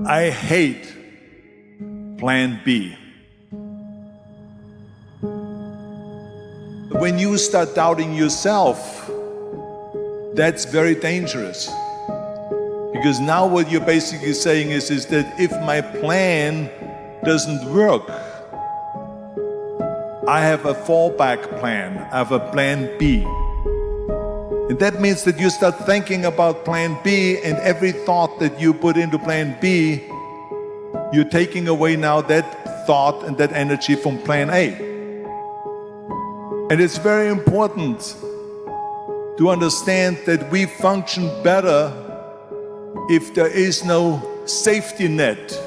I hate plan B. When you start doubting yourself, that's very dangerous. Because now what you're basically saying is that if my plan doesn't work, I have a fallback plan, I have a plan B. And that means that you start thinking about plan B, and every thought that you put into plan B, you're taking away now that thought and that energy from plan A. And it's very important to understand that we function better if there is no safety net,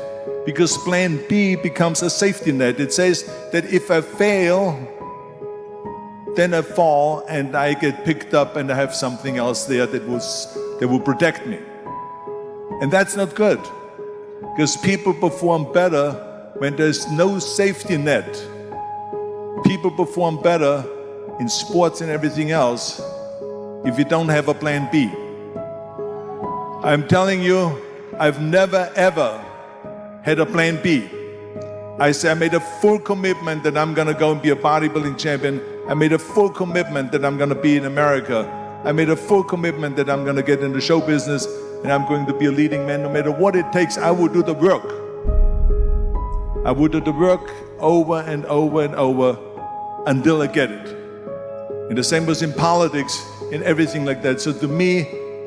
because plan B becomes a safety net. It says that if I fail, then I fall and I get picked up and I have something else there that will protect me. And that's not good, because people perform better when there's no safety net. People perform better in sports and everything else if you don't have a plan B. I'm telling you, I've never ever had a plan B. I made a full commitment that I'm gonna go and be a bodybuilding champion. I made a full commitment that I'm gonna be in America. I made a full commitment that I'm gonna get into show business and I'm going to be a leading man. No matter what it takes, I will do the work. I will do the work over and over and over until I get it. And the same was in politics, in everything like that. So to me,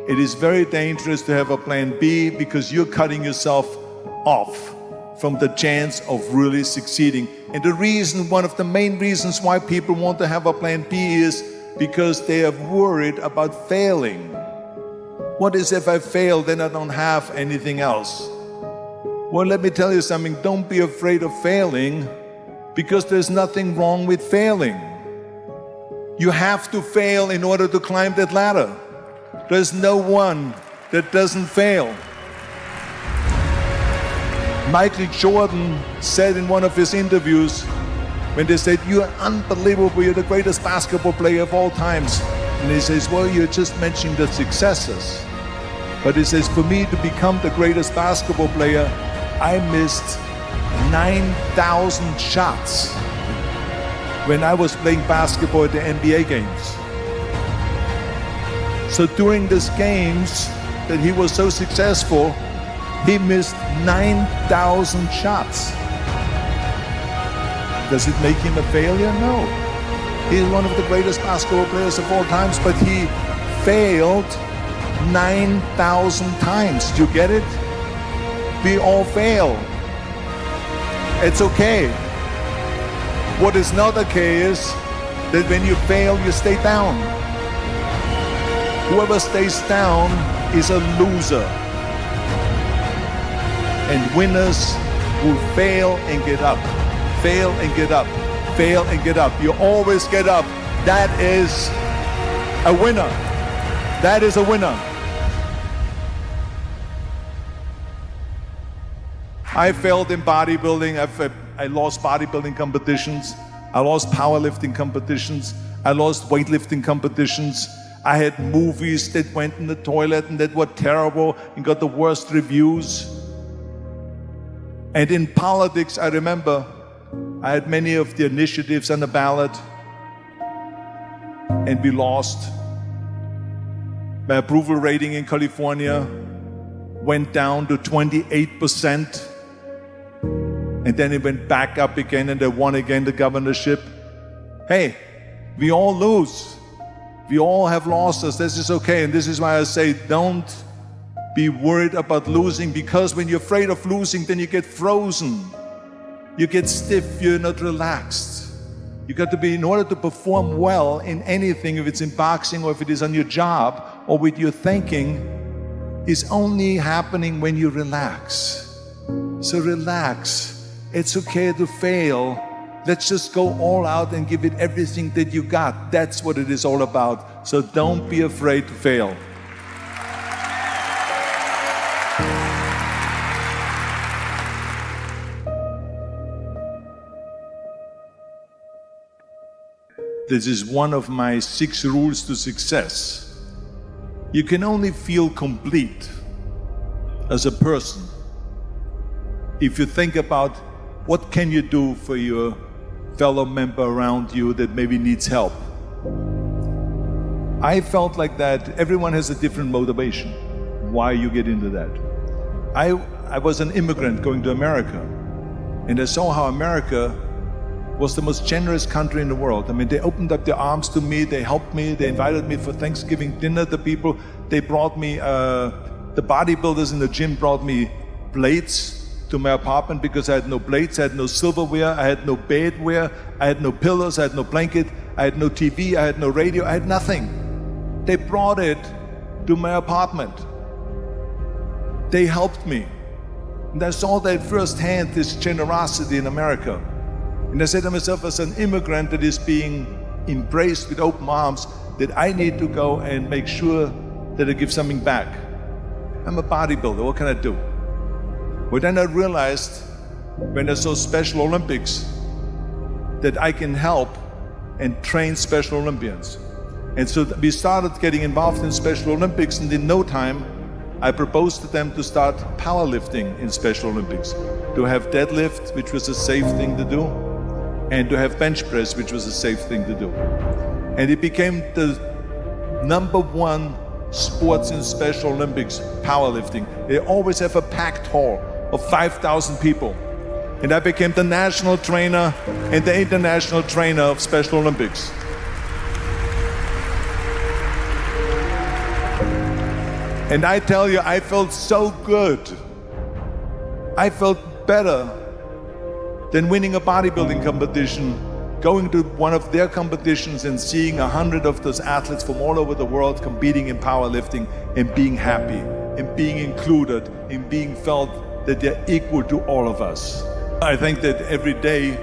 it is very dangerous to have a plan B, because you're cutting yourself off from the chance of really succeeding. And the reason, one of the main reasons why people want to have a plan B is because they are worried about failing. What is if I fail, then I don't have anything else? Well, let me tell you something, don't be afraid of failing, because there's nothing wrong with failing. You have to fail in order to climb that ladder. There's no one that doesn't fail. Michael Jordan said in one of his interviews, when they said, "You're unbelievable, you're the greatest basketball player of all times." And he says, "Well, you're just mentioning the successes." But he says, "For me to become the greatest basketball player, I missed 9,000 shots when I was playing basketball at the NBA games." So during these games that he was so successful, he missed 9,000 shots. Does it make him a failure? No. He's one of the greatest basketball players of all times, but he failed 9,000 times. Do you get it? We all fail. It's okay. What is not okay is that when you fail, you stay down. Whoever stays down is a loser. And winners will fail and get up, fail and get up, fail and get up. You always get up. That is a winner. That is a winner. I failed in bodybuilding. I lost bodybuilding competitions. I lost powerlifting competitions. I lost weightlifting competitions. I had movies that went in the toilet and that were terrible and got the worst reviews. And in politics, I remember I had many of the initiatives on the ballot, and we lost. My approval rating in California went down to 28%, and then it went back up again, and I won again the governorship. Hey, we all lose. We all have losses. This is okay, and this is why I say don't be worried about losing, because when you're afraid of losing, then you get frozen. You get stiff, you're not relaxed. You got to be, in order to perform well in anything, if it's in boxing or if it is on your job or with your thinking, is only happening when you relax. So relax. It's okay to fail. Let's just go all out and give it everything that you got. That's what it is all about. So don't be afraid to fail. This is one of my 6 rules to success. You can only feel complete as a person if you think about what can you do for your fellow member around you that maybe needs help. I felt like that everyone has a different motivation why you get into that. I was an immigrant going to America, and I saw how America was the most generous country in the world. I mean, they opened up their arms to me, they helped me, they invited me for Thanksgiving dinner. The people, they brought me, the bodybuilders in the gym brought me plates to my apartment because I had no plates, I had no silverware, I had no bedware, I had no pillows, I had no blanket, I had no TV, I had no radio, I had nothing. They brought it to my apartment. They helped me. And I saw that firsthand, this generosity in America. And I said to myself, as an immigrant that is being embraced with open arms, that I need to go and make sure that I give something back. I'm a bodybuilder, what can I do? Well, then I realized, when I saw Special Olympics, that I can help and train Special Olympians. And so we started getting involved in Special Olympics, and in no time, I proposed to them to start powerlifting in Special Olympics, to have deadlift, which was a safe thing to do, and to have bench press, which was a safe thing to do. And it became the #1 sports in Special Olympics, powerlifting. They always have a packed hall of 5,000 people. And I became the national trainer and the international trainer of Special Olympics. And I tell you, I felt so good. I felt better than winning a bodybuilding competition, going to one of their competitions and seeing 100 of those athletes from all over the world competing in powerlifting and being happy and being included and being felt that they're equal to all of us. I think that every day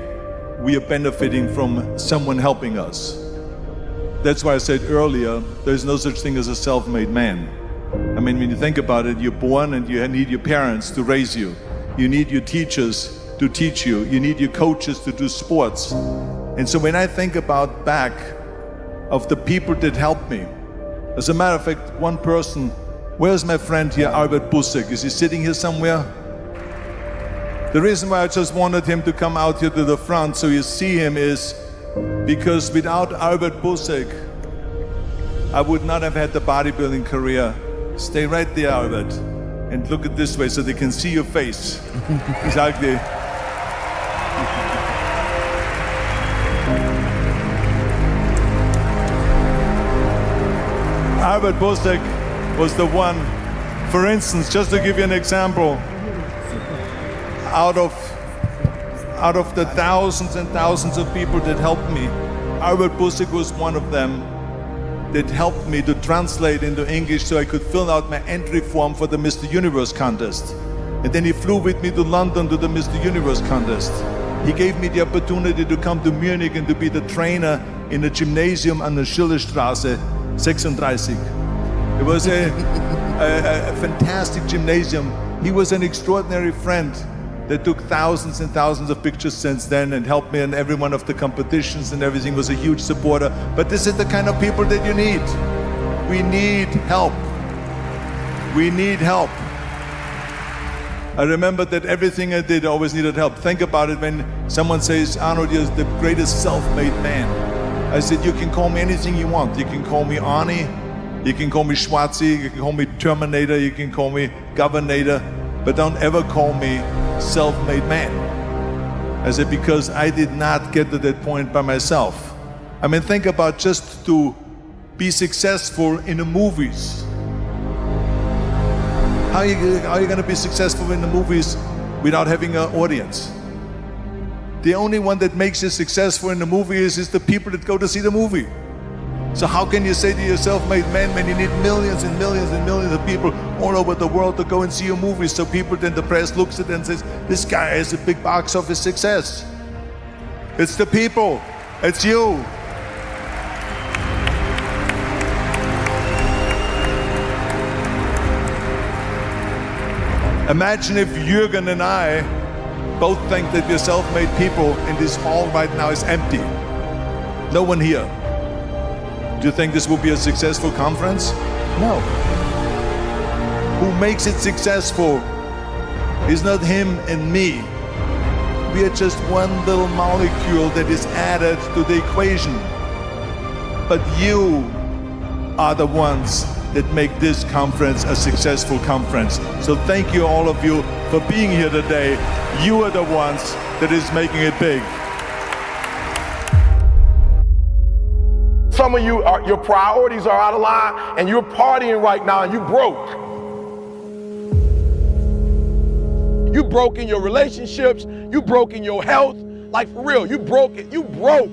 we are benefiting from someone helping us. That's why I said earlier, there's no such thing as a self-made man. I mean, when you think about it, you're born and you need your parents to raise you. You need your teachers to teach you. You need your coaches to do sports. And so when I think about back of the people that helped me, as a matter of fact, one person, where's my friend here, Albert Busek? Is he sitting here somewhere? The reason why I just wanted him to come out here to the front so you see him is because without Albert Busek, I would not have had the bodybuilding career. Stay right there, Albert, and look at this way so they can see your face. Exactly. Albert Busek was the one, for instance, just to give you an example, out of the thousands and thousands of people that helped me, Albert Busek was one of them that helped me to translate into English so I could fill out my entry form for the Mr. Universe contest. And then he flew with me to London to the Mr. Universe contest. He gave me the opportunity to come to Munich and to be the trainer in the gymnasium on the Schillerstraße 36. It was a fantastic gymnasium. He was an extraordinary friend that took thousands and thousands of pictures since then and helped me in every one of the competitions and everything, was a huge supporter. But this is the kind of people that you need. We need help. We need help. I remember that everything I did always needed help. Think about it when someone says, Arnold, you're the greatest self-made man. I said, you can call me anything you want. You can call me Arnie, you can call me Schwarzi, you can call me Terminator, you can call me Governator, but don't ever call me self-made man. I said, because I did not get to that point by myself. I mean, think about just to be successful in the movies. How are you going to be successful in the movies without having an audience? The only one that makes you successful in the movie is the people that go to see the movie. So how can you say to your self-made man when you need millions and millions and millions of people all over the world to go and see your movie, so people, then the press looks at it and says, this guy has a big box office success. It's the people, it's you. Imagine if Jürgen and I both think that we're self-made people and this hall right now is empty. No one here. Do you think this will be a successful conference? No. Who makes it successful It's not him and me. We are just one little molecule that is added to the equation. But you are the ones that make this conference a successful conference. So thank you, all of you, for being here today. You are the ones that is making it big. Some of you, your priorities are out of line and you're partying right now and you broke. You broke in your relationships, you broke in your health, like for real, you broke it, you broke.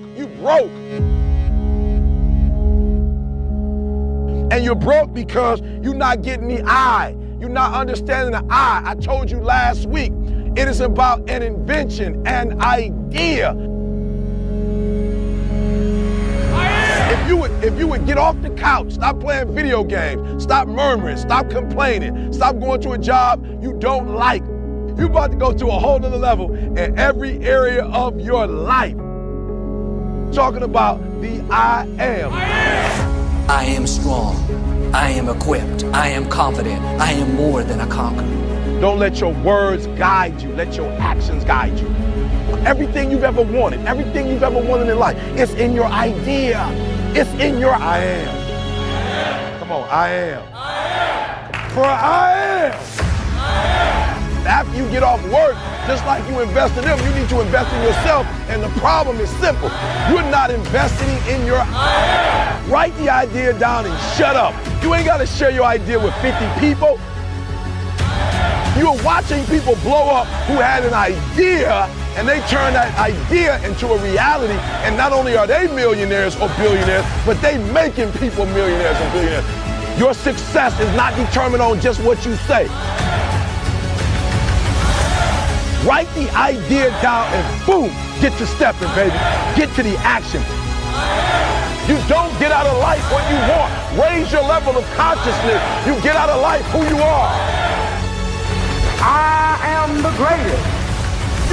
And you're broke because you're not getting the I. You're not understanding the I. I told you last week, it is about an invention, an idea. If you would get off the couch, stop playing video games, stop murmuring, stop complaining, stop going to a job you don't like. You're about to go to a whole nother level in every area of your life. Talking about the I am. I am strong. I am equipped. I am confident. I am more than a conqueror. Don't let your words guide you. Let your actions guide you. Everything you've ever wanted, everything you've ever wanted in life, it's in your idea. It's in your I am. Come on, I am. For I am. After you get off work, just like you invest in them, you need to invest in yourself. And the problem is simple. You're not investing in your idea. Write the idea down and shut up. You ain't got to share your idea with 50 people. You're watching people blow up who had an idea and they turn that idea into a reality. And not only are they millionaires or billionaires, but they making people millionaires and billionaires. Your success is not determined on just what you say. Write the idea down and boom, get to stepping, baby. Get to the action. You don't get out of life what you want. Raise your level of consciousness. You get out of life who you are. I am the greatest.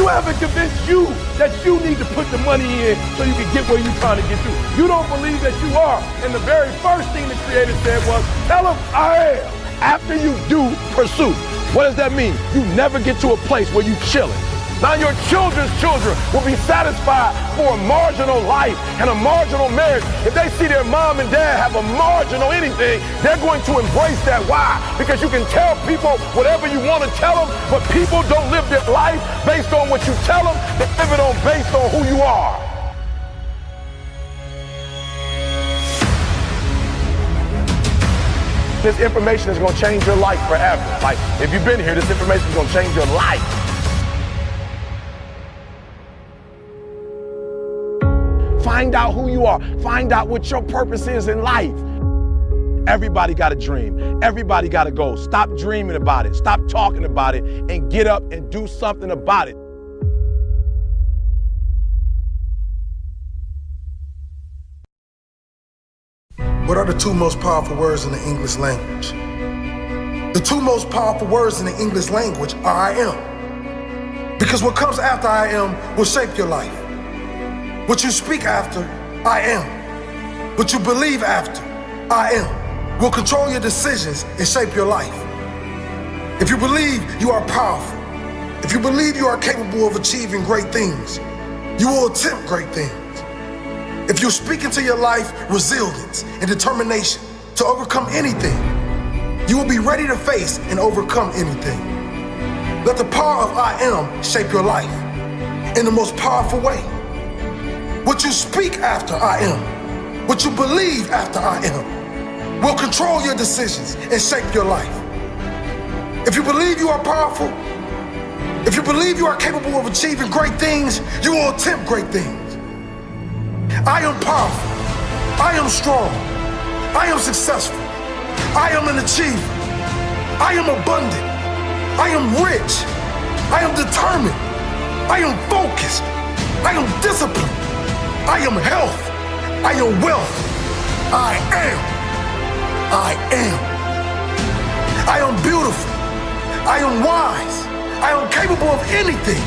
You haven't convinced you that you need to put the money in so you can get where you're trying to get to. You don't believe that you are. And the very first thing the Creator said was, tell them I am. After you do, pursue. What does that mean? You never get to a place where you chilling. Now your children's children will be satisfied for a marginal life and a marginal marriage. If they see their mom and dad have a marginal anything, they're going to embrace that. Why? Because you can tell people whatever you want to tell them, but people don't live their life based on what you tell them. They live it on based on who you are. This information is going to change your life forever. Like, if you've been here, this information is going to change your life. Find out who you are. Find out what your purpose is in life. Everybody got a dream. Everybody got a goal. Stop dreaming about it. Stop talking about it and get up and do something about it. What are the two most powerful words in the English language? The two most powerful words in the English language are I am. Because what comes after I am will shape your life. What you speak after, I am. What you believe after, I am, will control your decisions and shape your life. If you believe you are powerful, if you believe you are capable of achieving great things, you will attempt great things. If you speak into your life resilience and determination to overcome anything, you will be ready to face and overcome anything. Let the power of I am shape your life in the most powerful way. What you speak after I am, what you believe after I am, will control your decisions and shape your life. If you believe you are powerful, if you believe you are capable of achieving great things, you will attempt great things. I am powerful. I am strong. I am successful. I am an achiever. I am abundant. I am rich. I am determined. I am focused. I am disciplined. I am health. I am wealth. I am. I am. I am beautiful. I am wise. I am capable of anything.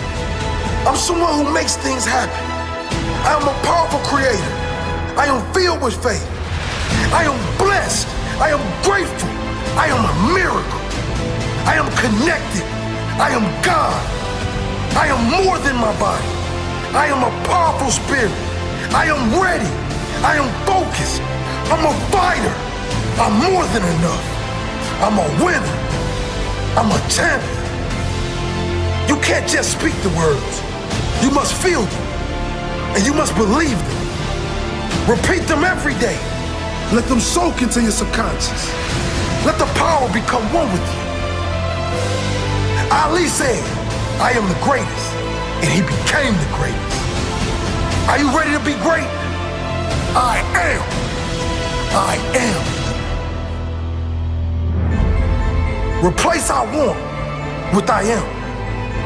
I'm someone who makes things happen. I am a powerful creator. I am filled with faith. I am blessed. I am grateful. I am a miracle. I am connected. I am God. I am more than my body. I am a powerful spirit. I am ready. I am focused. I'm a fighter. I'm more than enough. I'm a winner. I'm a champion. You can't just speak the words. You must feel them. And you must believe them. Repeat them every day. Let them soak into your subconscious. Let the power become one with you. Ali said, I am the greatest, and he became the greatest. Are you ready to be great? I am. I am. Replace I want with I am.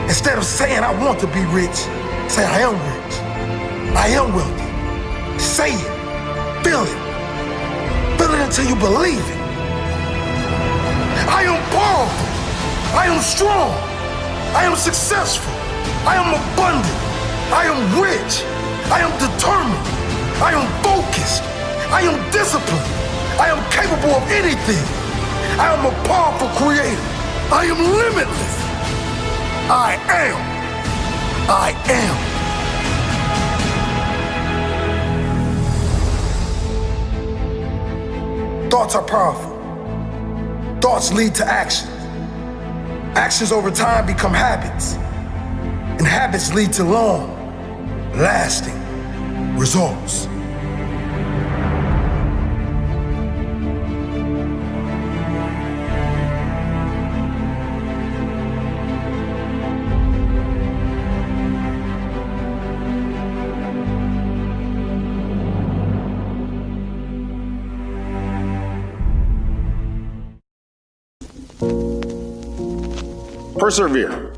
Instead of saying I want to be rich, say I am rich. I am wealthy. Say it. Feel it. Feel it until you believe it. I am powerful. I am strong. I am successful. I am abundant. I am rich. I am determined. I am focused. I am disciplined. I am capable of anything. I am a powerful creator. I am limitless. I am. I am. Thoughts are powerful. Thoughts lead to action. Actions over time become habits. And habits lead to long, lasting results. Persevere.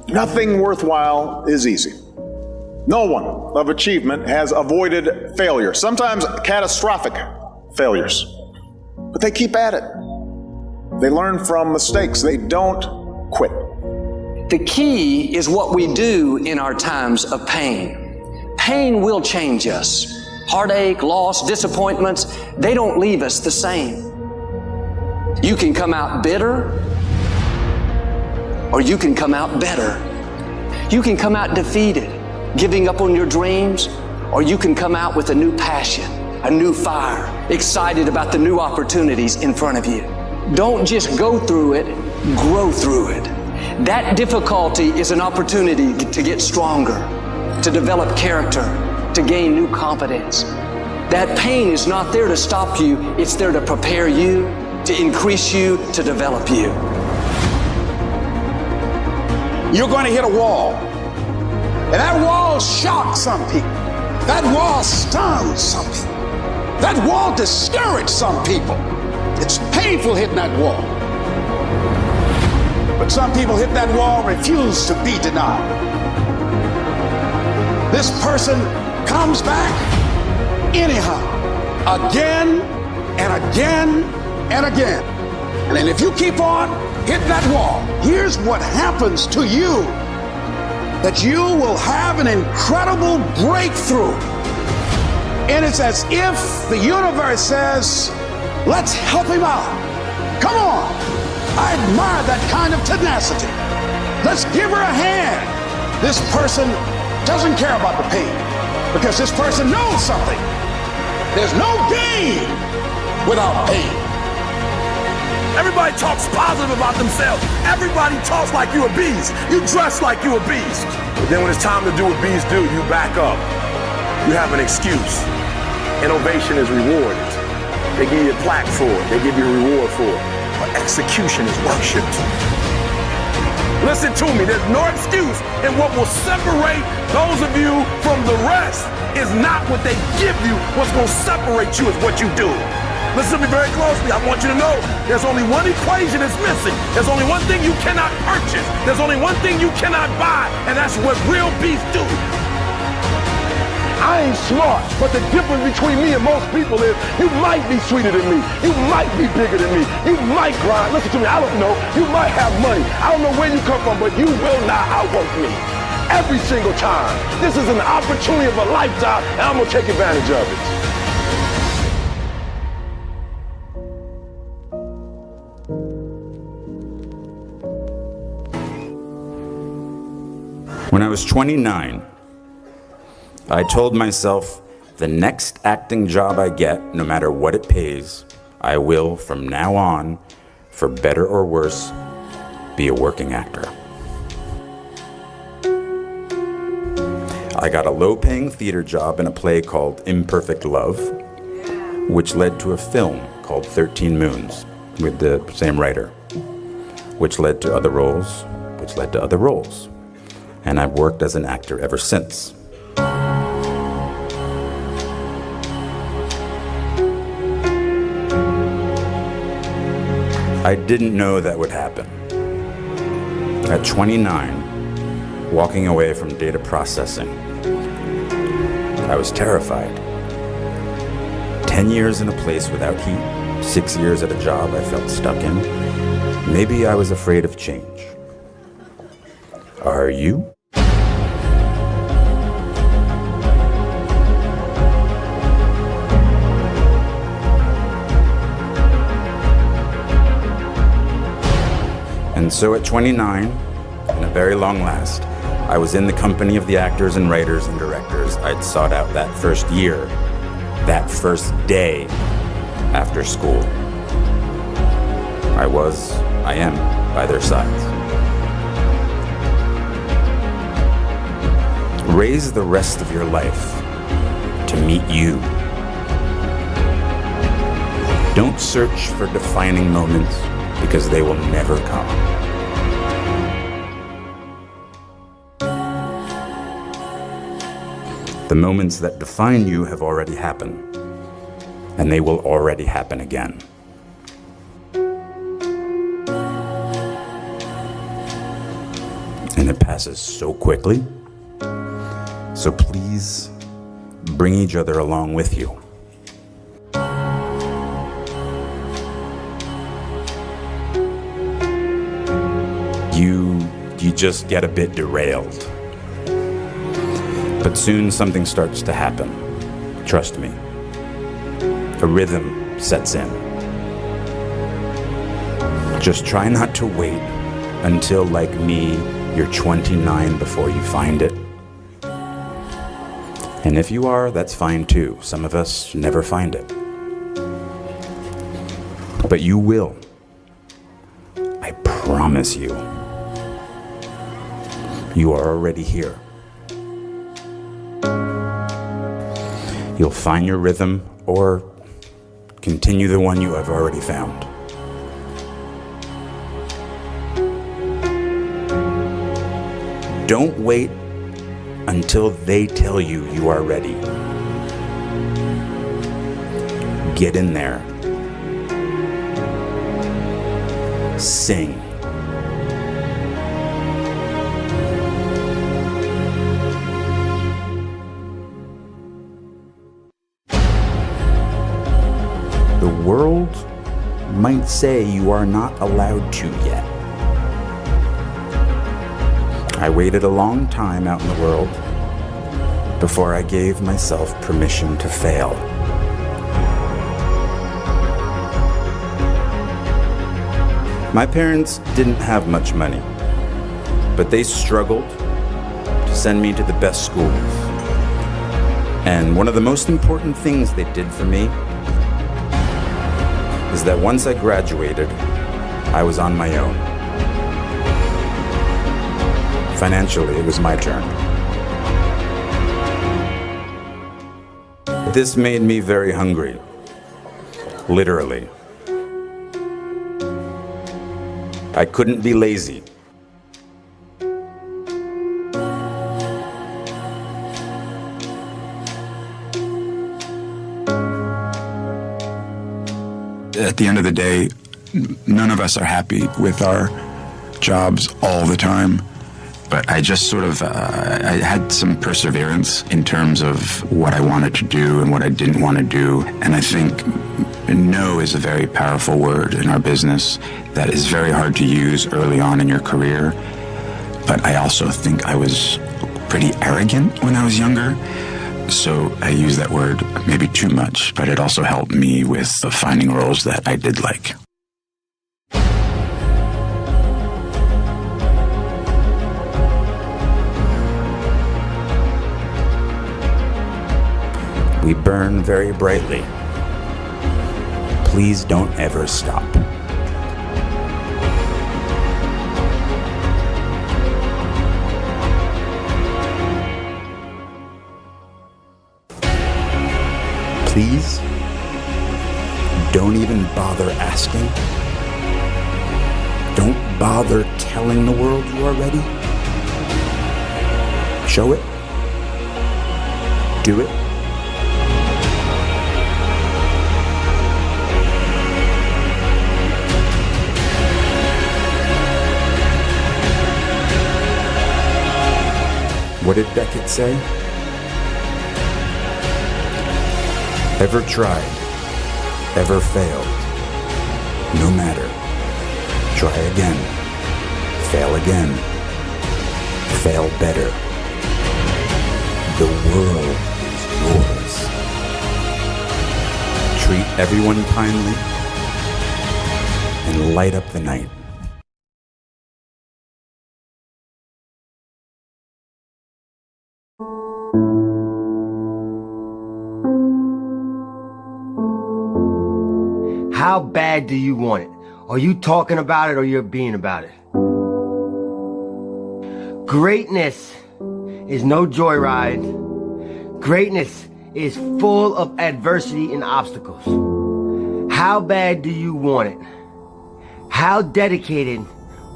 Nothing worthwhile is easy. No one of achievement has avoided failure, sometimes catastrophic failures. But they keep at it. They learn from mistakes. They don't quit. The key is what we do in our times of pain. Pain will change us. Heartache, loss, disappointments, they don't leave us the same. You can come out bitter, or you can come out better. You can come out defeated, giving up on your dreams, or you can come out with a new passion, a new fire, excited about the new opportunities in front of you. Don't just go through it, grow through it. That difficulty is an opportunity to get stronger, to develop character, to gain new confidence. That pain is not there to stop you, it's there to prepare you, to increase you, to develop you. You're going to hit a wall. And that wall shocks some people. That wall stuns some people. That wall discouraged some people. It's painful hitting that wall. But some people hit that wall, refuse to be denied. This person comes back anyhow, again and again and again. And then if you keep on hitting that wall, here's what happens to you. That you will have an incredible breakthrough. And it's as if the universe says, let's help him out. Come on. I admire that kind of tenacity. Let's give her a hand. This person doesn't care about the pain because this person knows something. There's no gain without pain. Everybody talks positive about themselves. Everybody talks like you a beast. You dress like you a beast. But then when it's time to do what beasts do, you back up. You have an excuse. Innovation is rewarded. They give you a plaque for it. They give you a reward for it. But execution is worshipped. Listen to me. There's no excuse. And what will separate those of you from the rest is not what they give you. What's going to separate you is what you do. Listen to me very closely. I want you to know there's only one equation that's missing. There's only one thing you cannot purchase. There's only one thing you cannot buy, and that's what real beasts do. I ain't smart, but the difference between me and most people is you might be sweeter than me. You might be bigger than me. You might grind. Listen to me. I don't know. You might have money. I don't know where you come from, but you will not outwork me. Every single time. This is an opportunity of a lifetime, and I'm going to take advantage of it. When I was 29, I told myself the next acting job I get, no matter what it pays, I will, from now on, for better or worse, be a working actor. I got a low-paying theater job in a play called Imperfect Love, which led to a film called 13 Moons with the same writer, which led to other roles, which led to other roles. And I've worked as an actor ever since. I didn't know that would happen. At 29, walking away from data processing, I was terrified. 10 years in a place without heat, 6 years at a job I felt stuck in. Maybe I was afraid of change. Are you? And so at 29, in a very long last, I was in the company of the actors and writers and directors I'd sought out that first year, that first day after school. I am by their sides. Raise the rest of your life to meet you. Don't search for defining moments because they will never come. The moments that define you have already happened, and they will already happen again. And it passes so quickly, so please bring each other along with you. You just get a bit derailed. But soon something starts to happen. Trust me. A rhythm sets in. Just try not to wait until, like me, you're 29 before you find it. And if you are, that's fine too. Some of us never find it. But you will. I promise you. You are already here. You'll find your rhythm or continue the one you have already found. Don't wait until they tell you you are ready. Get in there. Sing. The world might say you are not allowed to yet. I waited a long time out in the world before I gave myself permission to fail. My parents didn't have much money, but they struggled to send me to the best schools. And one of the most important things they did for me is that once I graduated, I was on my own. Financially, it was my turn. This made me very hungry, literally. I couldn't be lazy. At the end of the day, none of us are happy with our jobs all the time. But I just sort of, I had some perseverance in terms of what I wanted to do and what I didn't want to do. And I think no is a very powerful word in our business that is very hard to use early on in your career. But I also think I was pretty arrogant when I was younger. So I use that word maybe too much, but it also helped me with finding roles that I did like. We burn very brightly. Please don't ever stop. Please don't even bother asking. Don't bother telling the world you are ready. Show it. Do it. What did Beckett say? Ever tried, ever failed, no matter. Try again, fail again, fail better. The world is yours. Treat everyone kindly and light up the night. How bad do you want it? Are you talking about it or you're being about it? Greatness is no joyride. Greatness is full of adversity and obstacles. How bad do you want it? How dedicated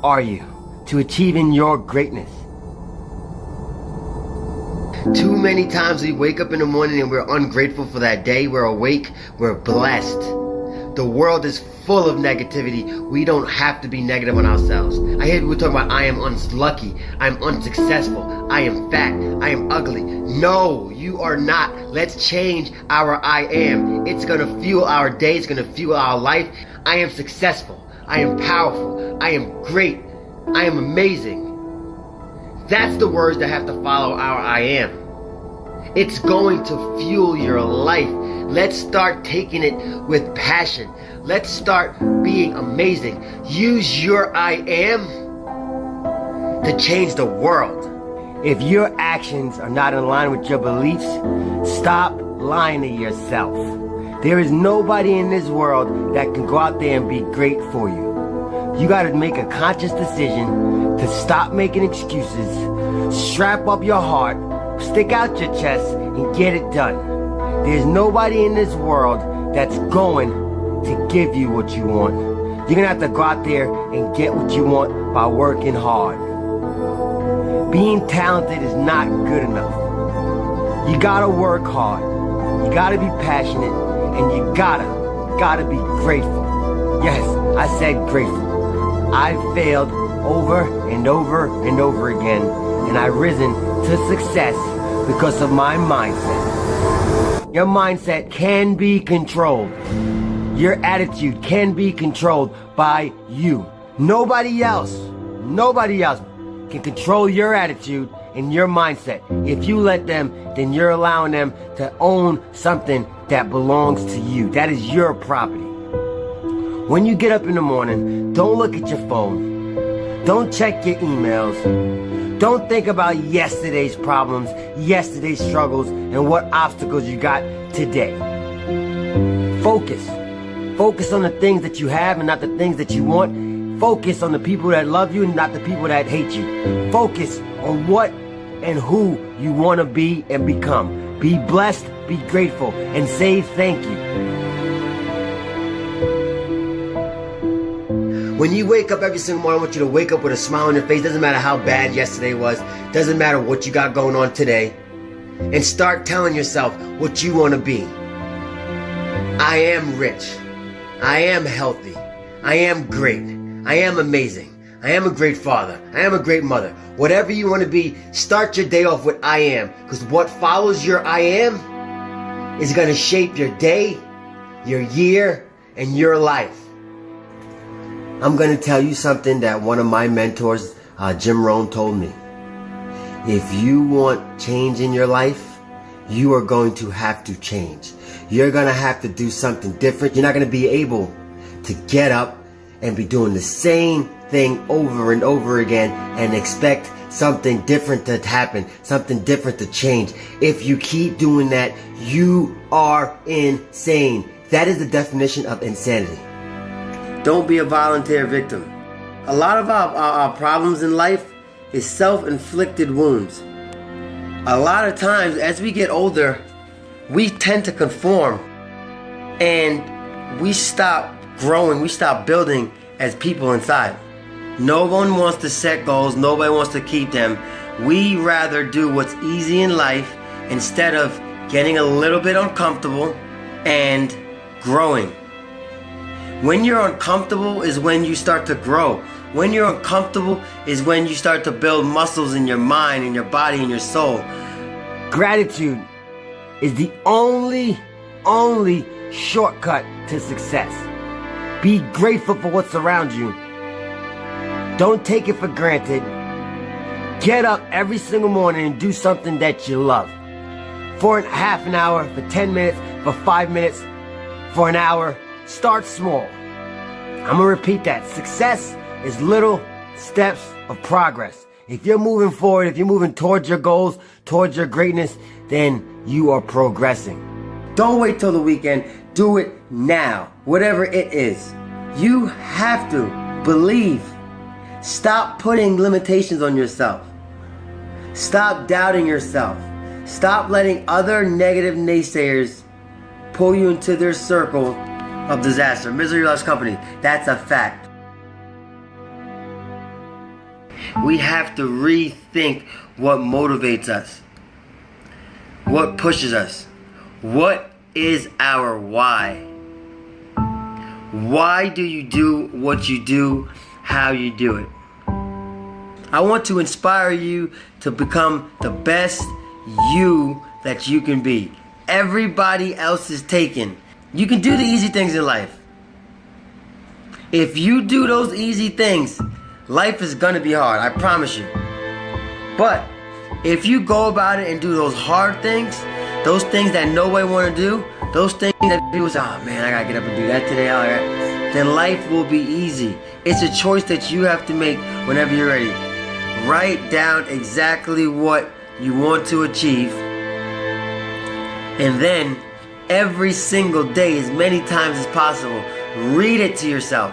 are you to achieving your greatness? Too many times we wake up in the morning and we're ungrateful for that day. We're awake, we're blessed. The world is full of negativity. We don't have to be negative on ourselves. I hear people talking about I am unlucky, I'm unsuccessful, I am fat, I am ugly. No, you are not. Let's change our I am. It's gonna fuel our day, it's gonna fuel our life. I am successful, I am powerful, I am great, I am amazing. That's the words that have to follow our I am. It's going to fuel your life. Let's start taking it with passion. Let's start being amazing. Use your I am to change the world. If your actions are not in line with your beliefs, stop lying to yourself. There is nobody in this world that can go out there and be great for you. You gotta make a conscious decision to stop making excuses, strap up your heart, stick out your chest, and get it done. There's nobody in this world that's going to give you what you want. You're gonna have to go out there and get what you want by working hard. Being talented is not good enough. You gotta work hard. You gotta be passionate, and you gotta be grateful. Yes, I said grateful. I've failed over and over and over again, and I've risen to success because of my mindset. Your mindset can be controlled. Your attitude can be controlled by you. Nobody else can control your attitude and your mindset. If you let them, then you're allowing them to own something that belongs to you. That is your property. When you get up in the morning, don't look at your phone. Don't check your emails. Don't think about yesterday's problems, yesterday's struggles, and what obstacles you got today. Focus. Focus on the things that you have and not the things that you want. Focus on the people that love you and not the people that hate you. Focus on what and who you want to be and become. Be blessed, be grateful, and say thank you. When you wake up every single morning, I want you to wake up with a smile on your face. Doesn't matter how bad yesterday was. Doesn't matter what you got going on today. And start telling yourself what you want to be. I am rich. I am healthy. I am great. I am amazing. I am a great father. I am a great mother. Whatever you want to be, start your day off with I am. Because what follows your I am is going to shape your day, your year, and your life. I'm going to tell you something that one of my mentors, Jim Rohn, told me. If you want change in your life, you are going to have to change. You're going to have to do something different. You're not going to be able to get up and be doing the same thing over and over again and expect something different to happen, something different to change. If you keep doing that, you are insane. That is the definition of insanity. Don't be a volunteer victim. A lot of our problems in life is self-inflicted wounds. A lot of times as we get older, we tend to conform and we stop growing, we stop building as people inside. No one wants to set goals, nobody wants to keep them. We rather do what's easy in life instead of getting a little bit uncomfortable and growing. When you're uncomfortable is when you start to grow. When you're uncomfortable is when you start to build muscles in your mind, in your body, in your soul. Gratitude is the only shortcut to success. Be grateful for what's around you. Don't take it for granted. Get up every single morning and do something that you love. For half an hour, for 10 minutes, for 5 minutes, for an hour. Start small. I'm gonna repeat that. Success is little steps of progress. If you're moving forward, if you're moving towards your goals, towards your greatness, then you are progressing. Don't wait till the weekend. Do it now. Whatever it is. You have to believe. Stop putting limitations on yourself. Stop doubting yourself. Stop letting other negative naysayers pull you into their circle of disaster. Misery loves company. That's a fact. We have to rethink what motivates us. What pushes us. What is our why? Why do you do what you do, how you do it? I want to inspire you to become the best you that you can be. Everybody else is taken. You can do the easy things in life. If you do those easy things, life is gonna be hard, I promise you. But if you go about it and do those hard things, those things that nobody wanna do, those things that people say, oh man, I gotta get up and do that today, all right, then life will be easy. It's a choice that you have to make whenever you're ready. Write down exactly what you want to achieve, and then every single day, as many times as possible, read it to yourself.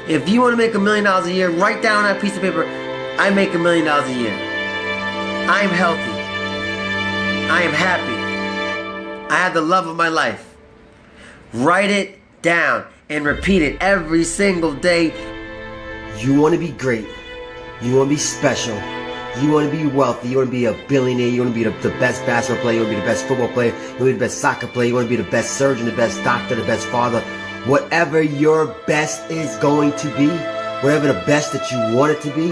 If you want to make $1 million a year, write down on that piece of paper, I make $1 million a year. I'm healthy. I am happy. I have the love of my life. Write it down and repeat it every single day. You want to be great. You want to be special. You want to be wealthy. You want to be a billionaire. You want to be the best basketball player. You want to be the best football player. You want to be the best soccer player. You want to be the best surgeon, the best doctor, the best father. Whatever your best is going to be, whatever the best that you want it to be,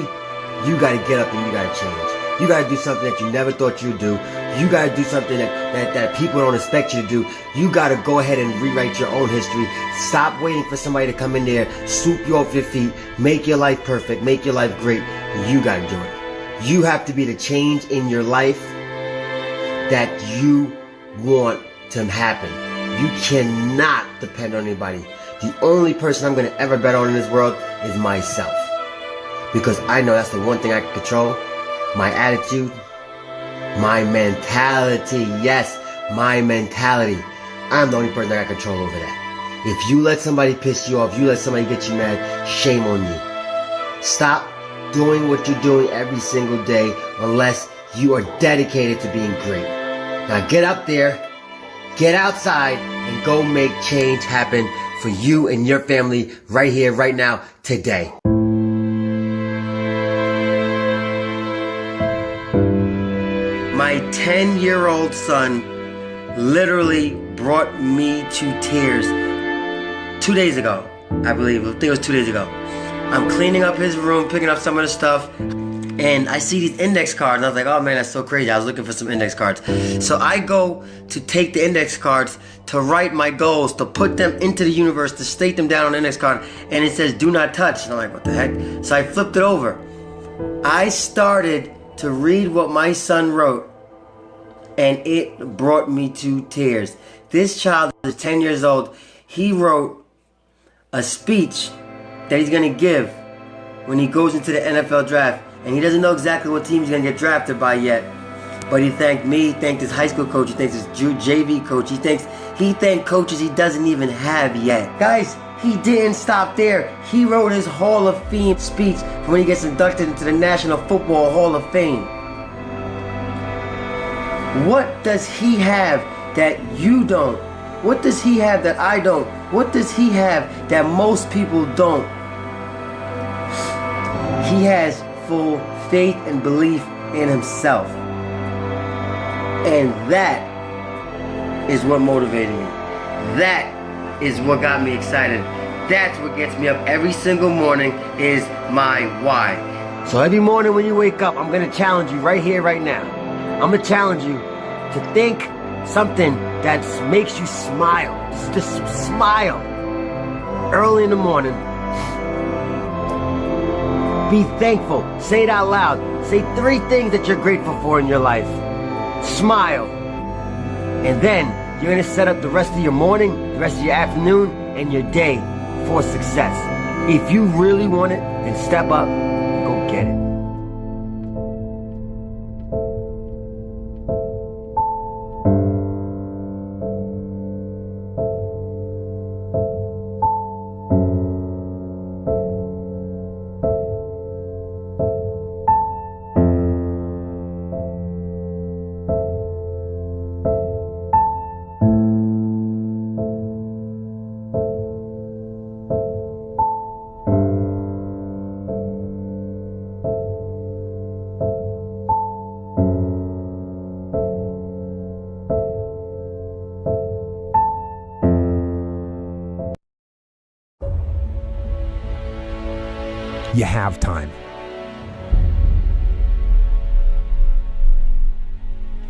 you got to get up and you got to change. You got to do something that you never thought you'd do. You got to do something that people don't expect you to do. You got to go ahead and rewrite your own history. Stop waiting for somebody to come in there, swoop you off your feet, make your life perfect, make your life great. You got to do it. You have to be the change in your life that you want to happen. You cannot depend on anybody. The only person I'm going to ever bet on in this world is myself. Because I know that's the one thing I can control. My attitude, my mentality. Yes, my mentality. I'm the only person that got control over that. If you let somebody piss you off, you let somebody get you mad, shame on you. Stop doing what you're doing every single day unless you are dedicated to being great. Now get up there, get outside, and go make change happen for you and your family right here, right now, today. My 10-year-old son literally brought me to tears 2 days ago, I believe. I think it was 2 days ago. I'm cleaning up his room, picking up some of the stuff, and I see these index cards, and I was like, oh man, that's so crazy. I was looking for some index cards. So I go to take the index cards to write my goals, to put them into the universe, to state them down on the index card, and it says, do not touch. And I'm like, what the heck? So I flipped it over. I started to read what my son wrote, and it brought me to tears. This child is 10 years old. He wrote a speech that he's going to give when he goes into the NFL draft. And he doesn't know exactly what team he's going to get drafted by yet. But he thanked me, he thanked his high school coach, he thanks his JV coach, he thanked coaches he doesn't even have yet. Guys, he didn't stop there. He wrote his Hall of Fame speech for when he gets inducted into the National Football Hall of Fame. What does he have that you don't? What does he have that I don't? What does he have that most people don't? He has full faith and belief in himself. And that is what motivated me. That is what got me excited. That's what gets me up every single morning is my why. So every morning when you wake up, I'm gonna challenge you right here, right now. I'm gonna challenge you to think something that makes you smile. Just smile. Early in the morning. Be thankful. Say it out loud. Say 3 things that you're grateful for in your life. Smile. And then you're gonna set up the rest of your morning, the rest of your afternoon, and your day for success. If you really want it, then step up and go get it. You have time.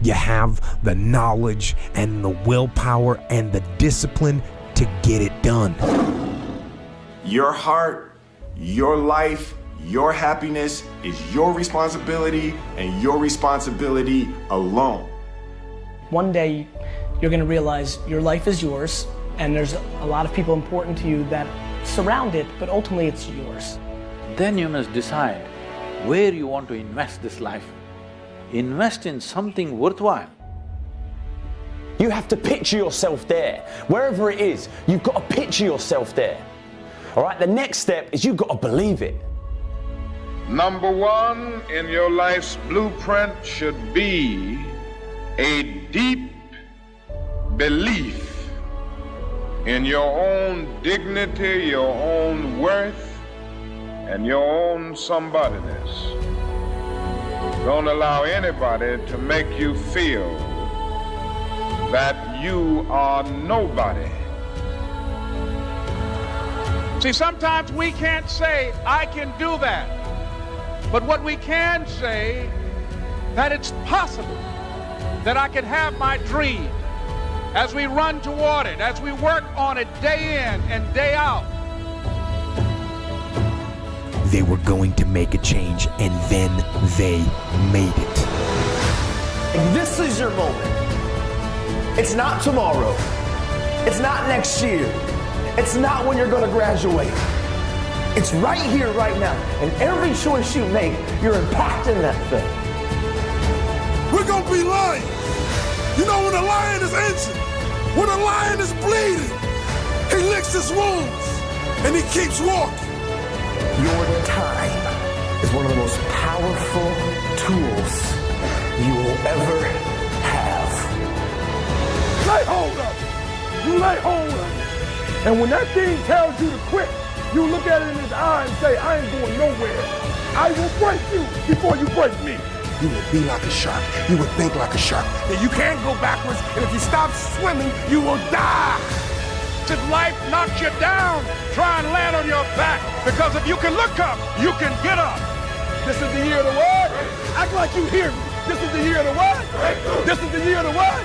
You have the knowledge and the willpower and the discipline to get it done. Your heart, your life, your happiness is your responsibility and your responsibility alone. One day, you're going to realize your life is yours, and there's a lot of people important to you that surround it, but ultimately it's yours. Then you must decide where you want to invest this life. Invest in something worthwhile. You have to picture yourself there. Wherever it is, you've got to picture yourself there. All right, the next step is you've got to believe it. Number 1 in your life's blueprint should be a deep belief in your own dignity, your own worth, and your own somebodyness. Don't allow anybody to make you feel that you are nobody. See, sometimes we can't say, I can do that. But what we can say, that it's possible that I can have my dream as we run toward it, as we work on it day in and day out. They were going to make a change, and then they made it. And this is your moment. It's not tomorrow. It's not next year. It's not when you're going to graduate. It's right here, right now. And every choice you make, you're impacting that thing. We're going to be lions. You know when a lion is injured, when a lion is bleeding, he licks his wounds and he keeps walking. Your time is one of the most powerful tools you will ever have. Lay hold of it. You lay hold of it. And when that thing tells you to quit, you look at it in his eye and say, I ain't going nowhere. I will break you before you break me. You will be like a shark. You will think like a shark. And you can't go backwards, and if you stop swimming, you will die. If life knocks you down, try and land on your back, because if you can look up, you can get up. This is the year of the what? Act like you hear me. This is the year of the what? This is the year of the what?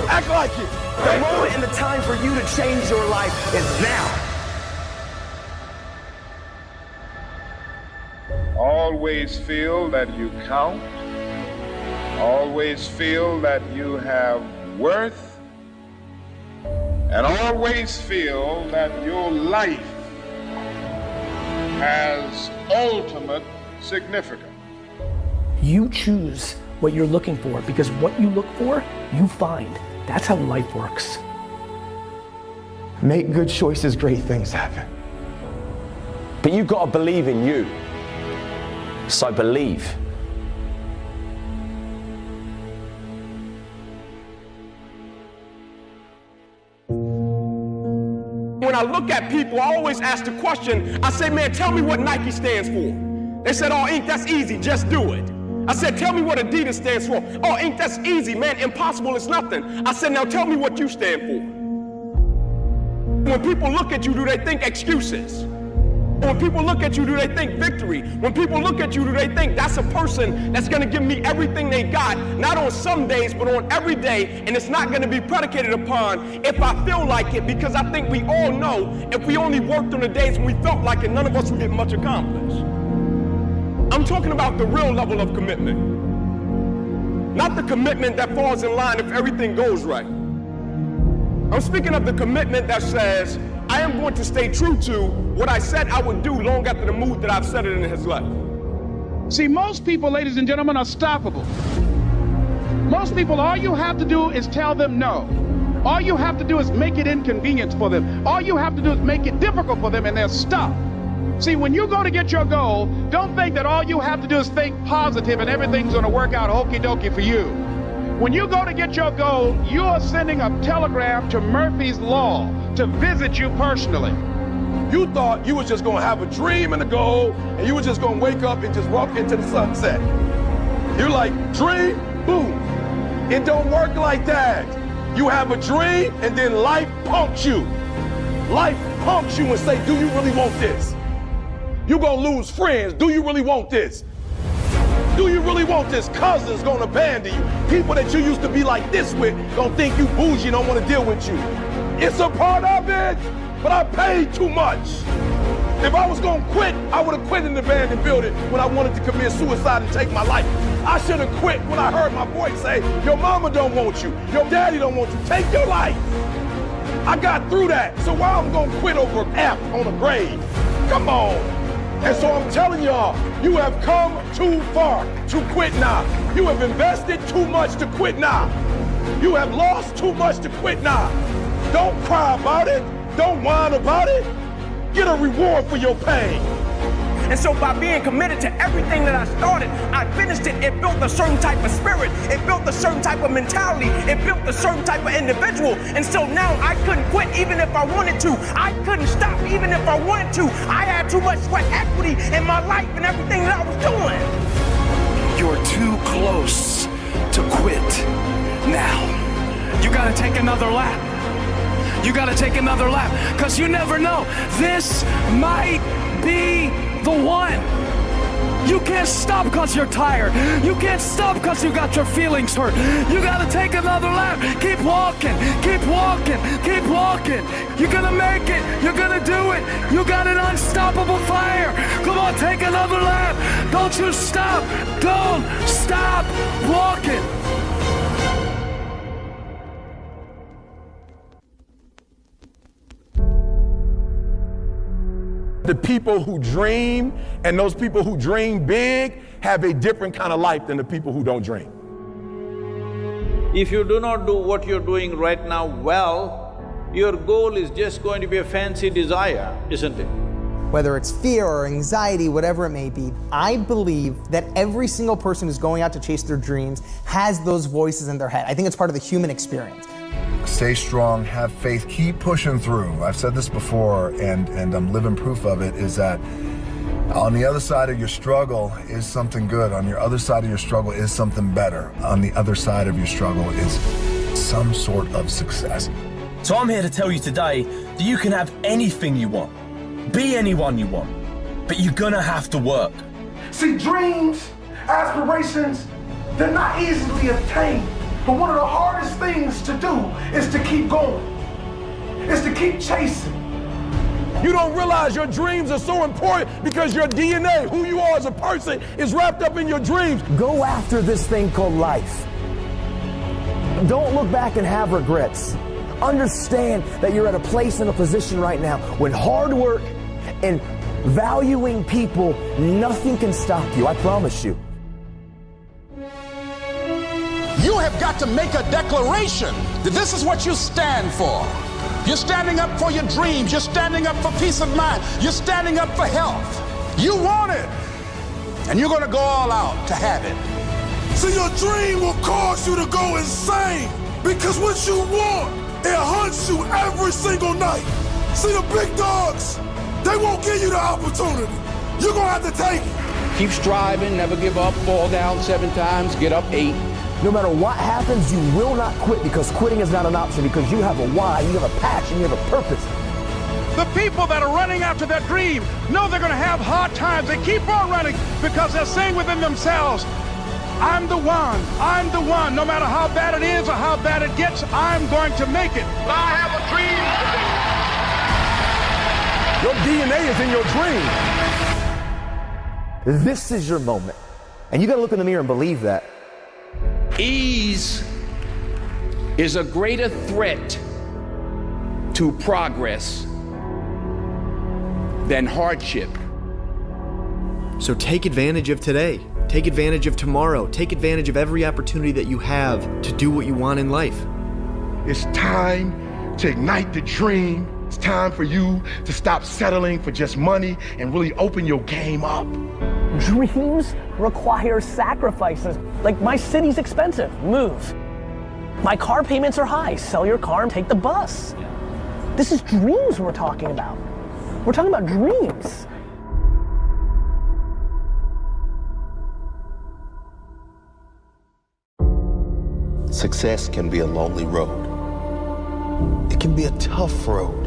Act like it. The moment and the time for you to change your life is now. Always feel that you count. Always feel that you have worth. And always feel that your life has ultimate significance. You choose what you're looking for, because what you look for, you find. That's how life works. Make good choices, great things happen. But you've got to believe in you. So believe. When I look at people, I always ask the question, I say, man, tell me what Nike stands for. They said, oh, Inc., that's easy, just do it. I said, tell me what Adidas stands for. Oh, Inc., that's easy, man, impossible is nothing. I said, now tell me what you stand for. When people look at you, do they think excuses? When people look at you, do they think victory? When people look at you, do they think that's a person that's gonna give me everything they got, not on some days, but on every day, and it's not gonna be predicated upon if I feel like it, because I think we all know if we only worked on the days when we felt like it, none of us would get much accomplished. I'm talking about the real level of commitment. Not the commitment that falls in line if everything goes right. I'm speaking of the commitment that says, I am going to stay true to what I said I would do long after the mood that I've set it in has left. See, most people, ladies and gentlemen, are stoppable. Most people, all you have to do is tell them no. All you have to do is make it inconvenient for them. All you have to do is make it difficult for them, and they'll stop. See, when you go to get your goal, don't think that all you have to do is think positive and everything's going to work out okie dokie for you. When you go to get your goal, you are sending a telegram to Murphy's Law to visit you personally. You thought you was just gonna have a dream and a goal, and you was just gonna wake up and just walk into the sunset. You're like, dream, boom. It don't work like that. You have a dream, and then life punks you. Life punks you and say, do you really want this? You're gonna lose friends. Do you really want this? Do you really want this? Cousins gonna abandon you. People that you used to be like this with gonna think you bougie, don't wanna deal with you. It's a part of it, but I paid too much. If I was gonna quit, I would have quit in the abandoned building when I wanted to commit suicide and take my life. I should have quit when I heard my voice say, your mama don't want you, your daddy don't want you, take your life. I got through that, so why I'm gonna quit over an F on a grade? Come on. And so I'm telling y'all, you have come too far to quit now. You have invested too much to quit now. You have lost too much to quit now. Don't cry about it. Don't whine about it. Get a reward for your pain. And so by being committed to everything that I started, I finished it. It built a certain type of spirit. It built a certain type of mentality. It built a certain type of individual. And so now I couldn't quit even if I wanted to. I couldn't stop even if I wanted to. I had too much sweat equity in my life and everything that I was doing. You're too close to quit now. You gotta take another lap. You gotta take another lap, because you never know. This might be the one. You can't stop because you're tired. You can't stop because you got your feelings hurt. You gotta take another lap. Keep walking, keep walking, keep walking. You're gonna make it. You're gonna do it. You got an unstoppable fire. Come on, take another lap. Don't you stop. Don't stop walking. The people who dream and those people who dream big have a different kind of life than the people who don't dream. If you do not do what you're doing right now well, your goal is just going to be a fancy desire, isn't it? Whether it's fear or anxiety, whatever it may be, I believe that every single person who's going out to chase their dreams has those voices in their head. I think it's part of the human experience. Stay strong, have faith, keep pushing through. I've said this before, and I'm living proof of it, is that on the other side of your struggle is something good. On your other side of your struggle is something better. On the other side of your struggle is some sort of success. So I'm here to tell you today that you can have anything you want, be anyone you want, but you're gonna have to work. See, dreams, aspirations, they're not easily obtained. But one of the hardest things to do is to keep going. Is to keep chasing. You don't realize your dreams are so important because your DNA, who you are as a person, is wrapped up in your dreams. Go after this thing called life. Don't look back and have regrets. Understand that you're at a place and a position right now when hard work and valuing people, nothing can stop you, I promise you. You have got to make a declaration that this is what you stand for. You're standing up for your dreams. You're standing up for peace of mind. You're standing up for health. You want it, and you're going to go all out to have it. See, your dream will cause you to go insane because what you want, it hunts you every single night. See, the big dogs, they won't give you the opportunity. You're going to have to take it. Keep striving, never give up, fall down 7 times, get up 8. No matter what happens, you will not quit, because quitting is not an option, because you have a why, you have a passion, you have a purpose. The people that are running after their dream know they're going to have hard times. They keep on running because they're saying within themselves, I'm the one, I'm the one. No matter how bad it is or how bad it gets, I'm going to make it. I have a dream. Your DNA is in your dream. This is your moment. And you got to look in the mirror and believe that. Ease is a greater threat to progress than hardship. So take advantage of today. Take advantage of tomorrow. Take advantage of every opportunity that you have to do what you want in life. It's time to ignite the dream. It's time for you to stop settling for just money and really open your game up. Dreams require sacrifices. Like, my city's expensive, move. My car payments are high, sell your car and take the bus. This is dreams we're talking about. We're talking about dreams. Success can be a lonely road. It can be a tough road.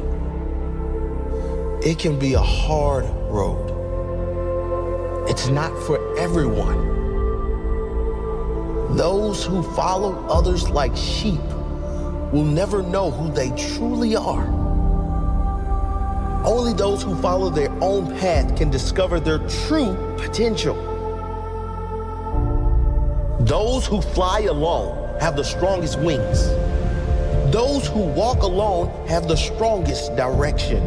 It can be a hard road. It's not for everyone. Those who follow others like sheep will never know who they truly are. Only those who follow their own path can discover their true potential. Those who fly alone have the strongest wings. Those who walk alone have the strongest direction.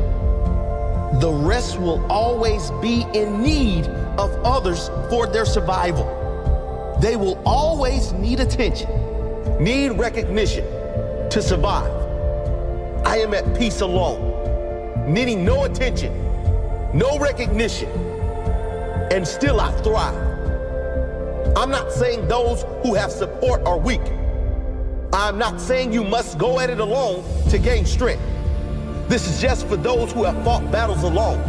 The rest will always be in need of others for their survival. They will always need attention, need recognition to survive. I am at peace alone, needing no attention, no recognition, and still I thrive. I'm not saying those who have support are weak. I'm not saying you must go at it alone to gain strength. This is just for those who have fought battles alone,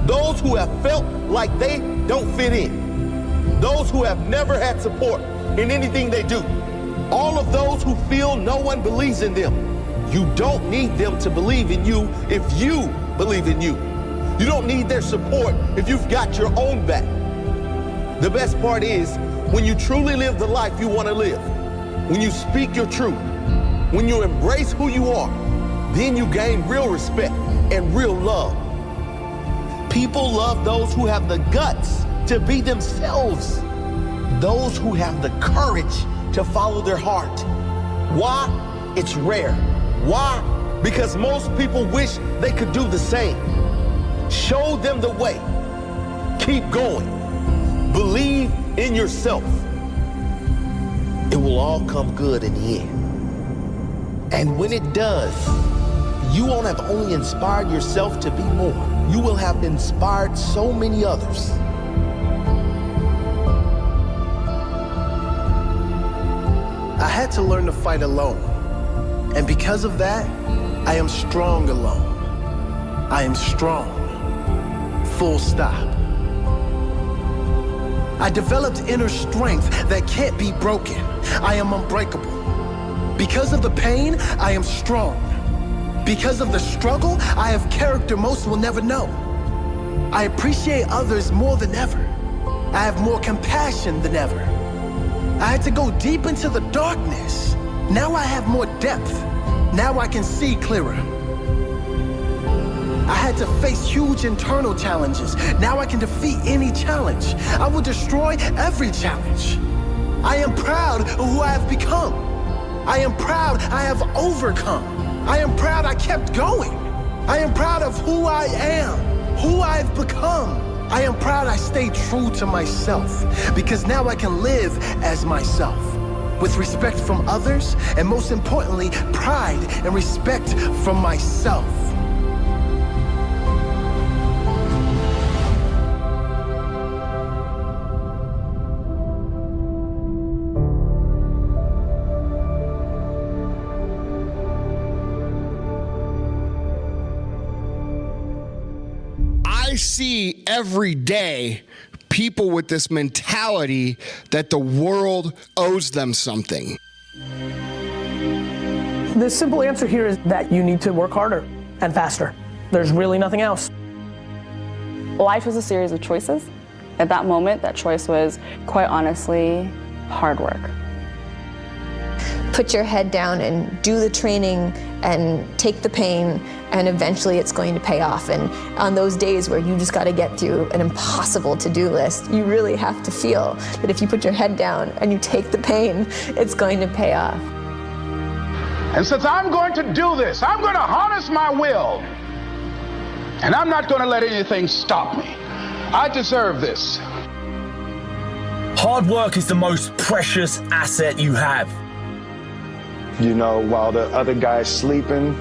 those who have felt like they don't fit in, those who have never had support in anything they do, all of those who feel no one believes in them. You don't need them to believe in you if you believe in you. You don't need their support if you've got your own back. The best part is when you truly live the life you want to live, when you speak your truth, when you embrace who you are, then you gain real respect and real love. People love those who have the guts to be themselves, those who have the courage to follow their heart. Why? It's rare. Why? Because most people wish they could do the same. Show them the way. Keep going. Believe in yourself. It will all come good in the end. And when it does, you won't have only inspired yourself to be more. You will have inspired so many others. I had to learn to fight alone. And because of that, I am strong alone. I am strong. Full stop. I developed inner strength that can't be broken. I am unbreakable. Because of the pain, I am strong. Because of the struggle, I have character most will never know. I appreciate others more than ever. I have more compassion than ever. I had to go deep into the darkness. Now I have more depth. Now I can see clearer. I had to face huge internal challenges. Now I can defeat any challenge. I will destroy every challenge. I am proud of who I have become. I am proud I have overcome. I am proud I kept going. I am proud of who I am, who I've become. I am proud I stayed true to myself because now I can live as myself. with respect from others, and most importantly, pride and respect from myself. I see every day people with this mentality that the world owes them something. The simple answer here is that you need to work harder and faster. There's really nothing else. Life is a series of choices. At that moment, that choice was, quite honestly, hard work. Put your head down and do the training and take the pain, and eventually it's going to pay off. And on those days where you just got to get through an impossible to-do list, you really have to feel that if you put your head down and you take the pain, it's going to pay off. And since I'm going to do this, I'm going to harness my will. And I'm not going to let anything stop me. I deserve this. Hard work is the most precious asset you have. You know, while the other guy's sleeping,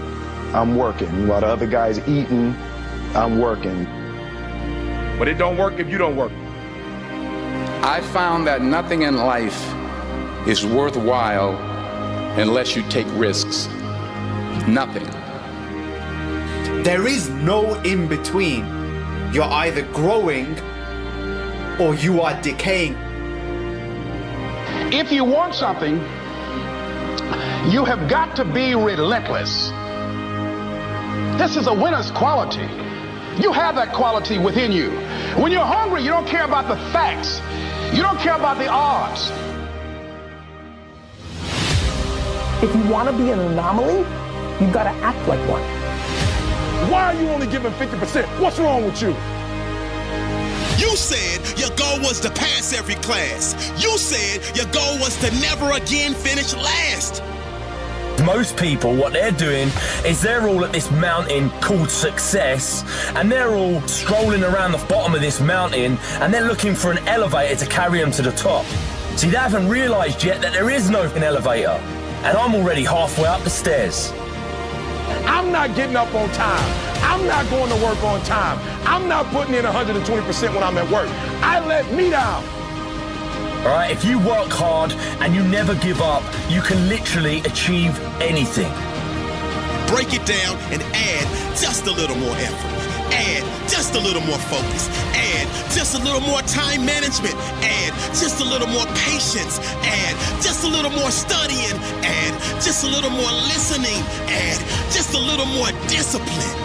I'm working. While the other guy's eating, I'm working. But it don't work if you don't work. I found that nothing in life is worthwhile unless you take risks. Nothing. There is no in between. You're either growing or you are decaying. If you want something, you have got to be relentless. This is a winner's quality. You have that quality within you. When you're hungry, you don't care about the facts. You don't care about the odds. If you want to be an anomaly, you've got to act like one. Why are you only giving 50%? What's wrong with you? You said your goal was to pass every class. You said your goal was to never again finish last. Most people, what they're doing is they're all at this mountain called success, and they're all strolling around the bottom of this mountain, and they're looking for an elevator to carry them to the top. See, they haven't realized yet that there is no elevator, and I'm already halfway up the stairs. I'm not getting up on time. I'm not going to work on time. I'm not putting in 120% when I'm at work. I let me down. All right, if you work hard and you never give up, you can literally achieve anything. Break it down and add just a little more effort. Add just a little more focus. Add just a little more time management. Add just a little more patience. Add just a little more studying. Add just a little more listening. Add just a little more discipline.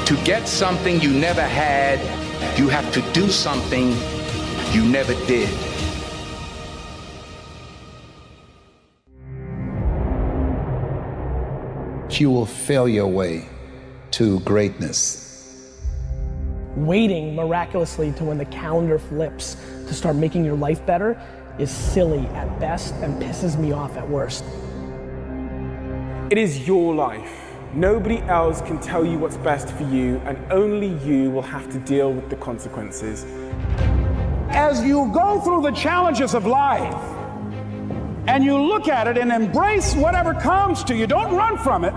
To get something you never had, you have to do something you never did. You will fail your way to greatness. Waiting miraculously to when the calendar flips to start making your life better is silly at best and pisses me off at worst. It is your life. Nobody else can tell you what's best for you, and only you will have to deal with the consequences. As you go through the challenges of life and you look at it and embrace whatever comes to you, don't run from it.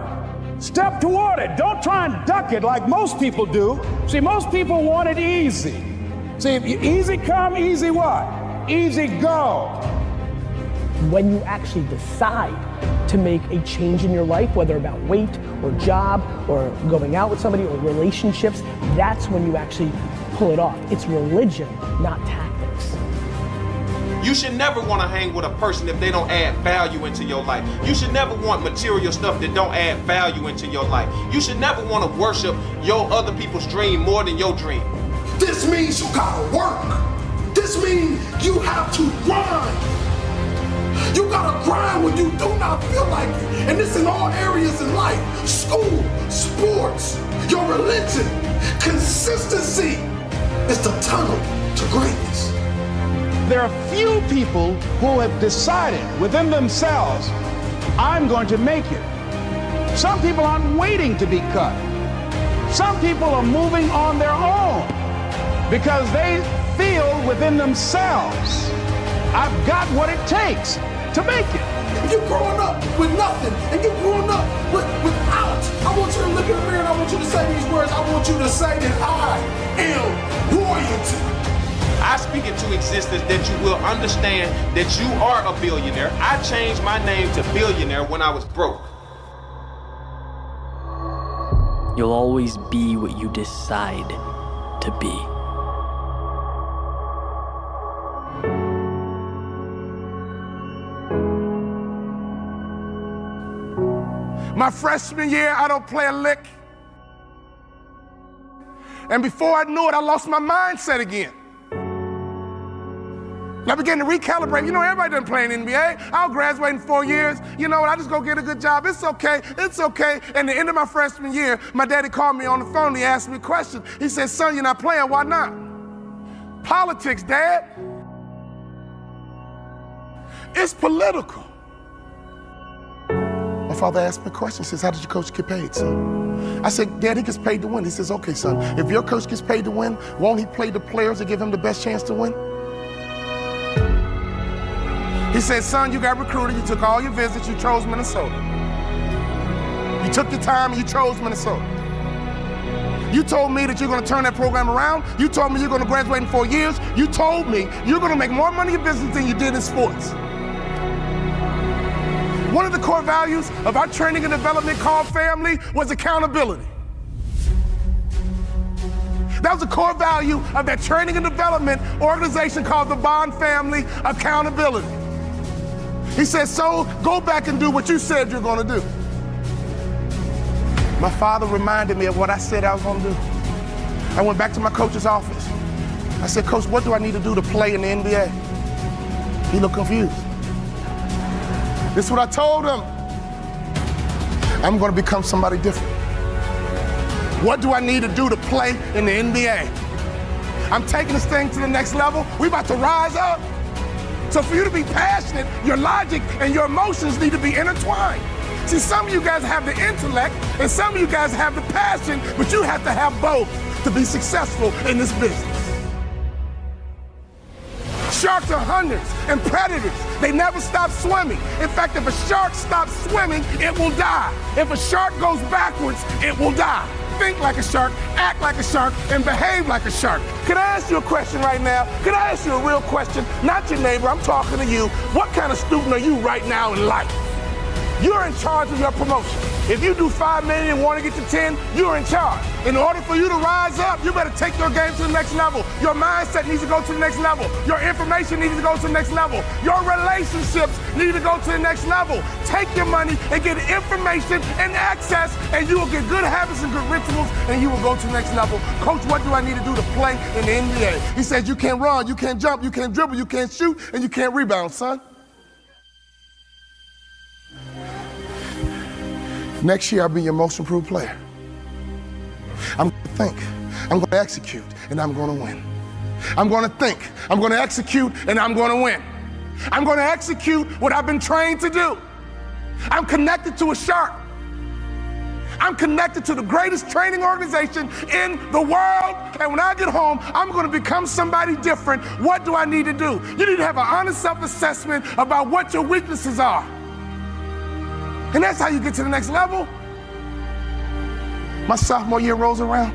Step toward it. Don't try and duck it like most people do. See, most people want it easy. See, easy come, easy what? Easy go. When you actually decide to make a change in your life, whether about weight or job or going out with somebody or relationships, that's when you actually pull it off. It's religion, not tactics. You should never want to hang with a person if they don't add value into your life. You should never want material stuff that don't add value into your life. You should never want to worship your other people's dream more than your dream. This means you gotta work. This means you have to grind. You gotta grind when you do not feel like it. And this in all areas in life. School, sports, your religion. Consistency is the tunnel to greatness. There are few people who have decided within themselves, I'm going to make it. Some people aren't waiting to be cut. Some people are moving on their own because they feel within themselves, I've got what it takes. to make it. If you're growing up with nothing and you're growing up without, I want you to look in the mirror and I want you to say these words. I want you to say that I am royalty. I speak into existence that you will understand that you are a billionaire. I changed my name to billionaire when I was broke. You'll always be what you decide to be. My freshman year, I don't play a lick. And before I knew it, I lost my mindset again. And I began to recalibrate. You know, everybody doesn't play in the NBA. I'll graduate in 4 years. You know what, I just go get a good job. It's okay, it's okay. And at the end of my freshman year, my daddy called me on the phone. He asked me a question. He said, son, you're not playing, why not? Politics, Dad. It's political. My father asked me a question. He says, how did your coach get paid, son? I said, Dad, he gets paid to win. He says, okay, son, if your coach gets paid to win, won't he play the players to give him the best chance to win? He said, son, you got recruited, you took all your visits, you chose Minnesota. You took your time and you chose Minnesota. You told me that you're gonna turn that program around. You told me you're gonna graduate in 4 years. You told me you're gonna make more money in business than you did in sports. One of the core values of our training and development called family was accountability. That was a core value of that training and development organization called the Bond Family, accountability. He said, so go back and do what you said you're gonna do. My father reminded me of what I said I was gonna do. I went back to my coach's office. I said, Coach, what do I need to do to play in the NBA? He looked confused. This is what I told him. I'm gonna become somebody different. What do I need to do to play in the NBA? I'm taking this thing to the next level. We about to rise up. So for you to be passionate, your logic and your emotions need to be intertwined. See, some of you guys have the intellect and some of you guys have the passion, but you have to have both to be successful in this business. Sharks are hunters and predators. They never stop swimming. In fact, if a shark stops swimming, it will die. If a shark goes backwards, it will die. Think like a shark, act like a shark, and behave like a shark. Can I ask you a question right now? Can I ask you a real question? Not your neighbor, I'm talking to you. What kind of student are you right now in life? You're in charge of your promotion. If you do 5 million and want to get to 10, you're in charge. In order for you to rise up, you better take your game to the next level. Your mindset needs to go to the next level. Your information needs to go to the next level. Your relationships need to go to the next level. Take your money and get information and access, and you will get good habits and good rituals, and you will go to the next level. Coach, what do I need to do to play in the NBA? He said, you can't run, you can't jump, you can't dribble, you can't shoot, and you can't rebound, son. Next year, I'll be your most improved player. I'm going to think, I'm going to execute, and I'm going to win. I'm going to think, I'm going to execute, and I'm going to win. I'm going to execute what I've been trained to do. I'm connected to a shark. I'm connected to the greatest training organization in the world, and when I get home, I'm going to become somebody different. What do I need to do? You need to have an honest self-assessment about what your weaknesses are. And that's how you get to the next level. My sophomore year rolls around.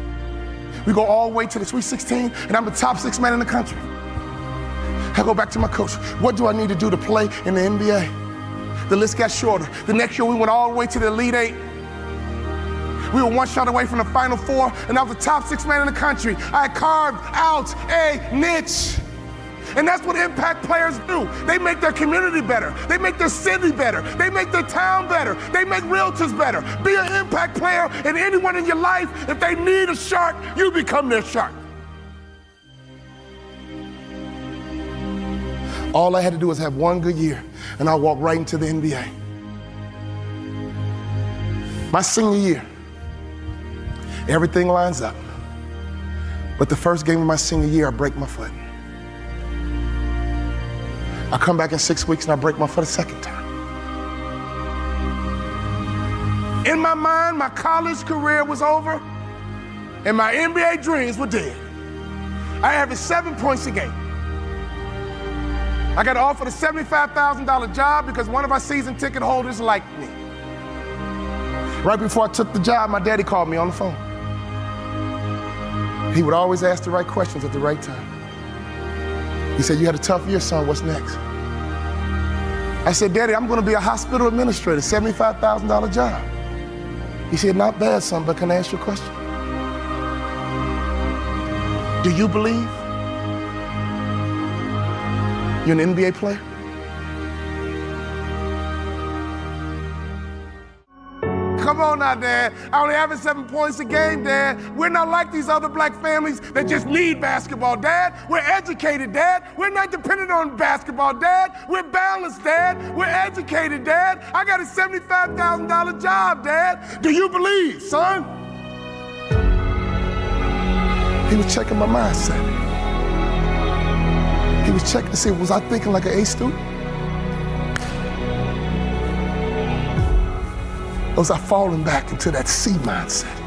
We go all the way to the Sweet 16, and I'm the top 6 man in the country. I go back to my coach. What do I need to do to play in the NBA? The list got shorter. The next year, we went all the way to the Elite 8. We were 1 shot away from the Final 4, and I was the top 6 man in the country. I carved out a niche. And that's what impact players do. They make their community better. They make their city better. They make their town better. They make realtors better. Be an impact player, and anyone in your life, if they need a shark, you become their shark. All I had to do was have 1 good year, and I walked right into the NBA. My senior year, everything lines up. But the first game of my senior year, I break my foot. I come back in 6 weeks and I break my foot a second time. In my mind, my college career was over and my NBA dreams were dead. I averaged 7 points a game. I got offered a $75,000 job because one of our season ticket holders liked me. Right before I took the job, my daddy called me on the phone. He would always ask the right questions at the right time. He said, "You had a tough year, son, what's next?" I said, "Daddy, I'm gonna be a hospital administrator, $75,000 job." He said, "Not bad, son, but can I ask you a question? Do you believe you're an NBA player?" Come on now, Dad. I only average 7 points a game, Dad. We're not like these other black families that just need basketball, Dad. We're educated, Dad. We're not dependent on basketball, Dad. We're balanced, Dad. We're educated, Dad. I got a $75,000 job, Dad. Do you believe, son? He was checking my mindset. He was checking to see, was I thinking like an A student? Or was I falling back into that C mindset?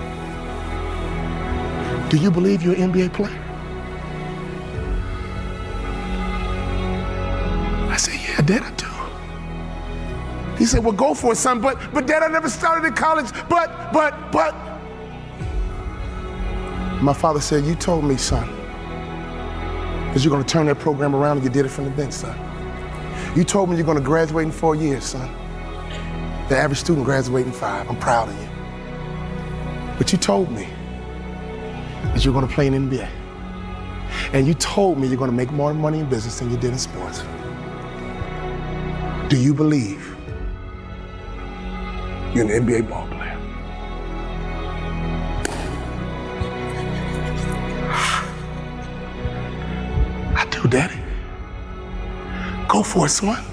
Do you believe you're an NBA player? I said, "Yeah, Dad, I do." He said, "Well, go for it, son, but Dad, I never started in college, but. My father said, "You told me, son, that you're gonna turn that program around and you did it from the bench, son. You told me you're gonna graduate in 4 years, son. The average student graduates in 5. I'm proud of you. But you told me that you're gonna play in the NBA. And you told me you're gonna make more money in business than you did in sports. Do you believe you're an NBA ball player?" "I do, Daddy." "Go for it, son."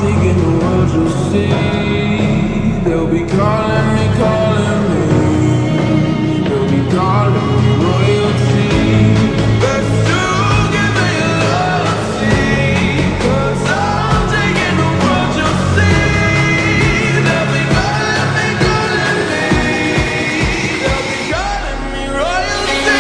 taking the world, you'll see. They'll be calling me, they'll be calling me royalty. Let's do give me loyalty, 'cause I'm taking the world, you'll see. They'll be calling me, they'll be calling me royalty.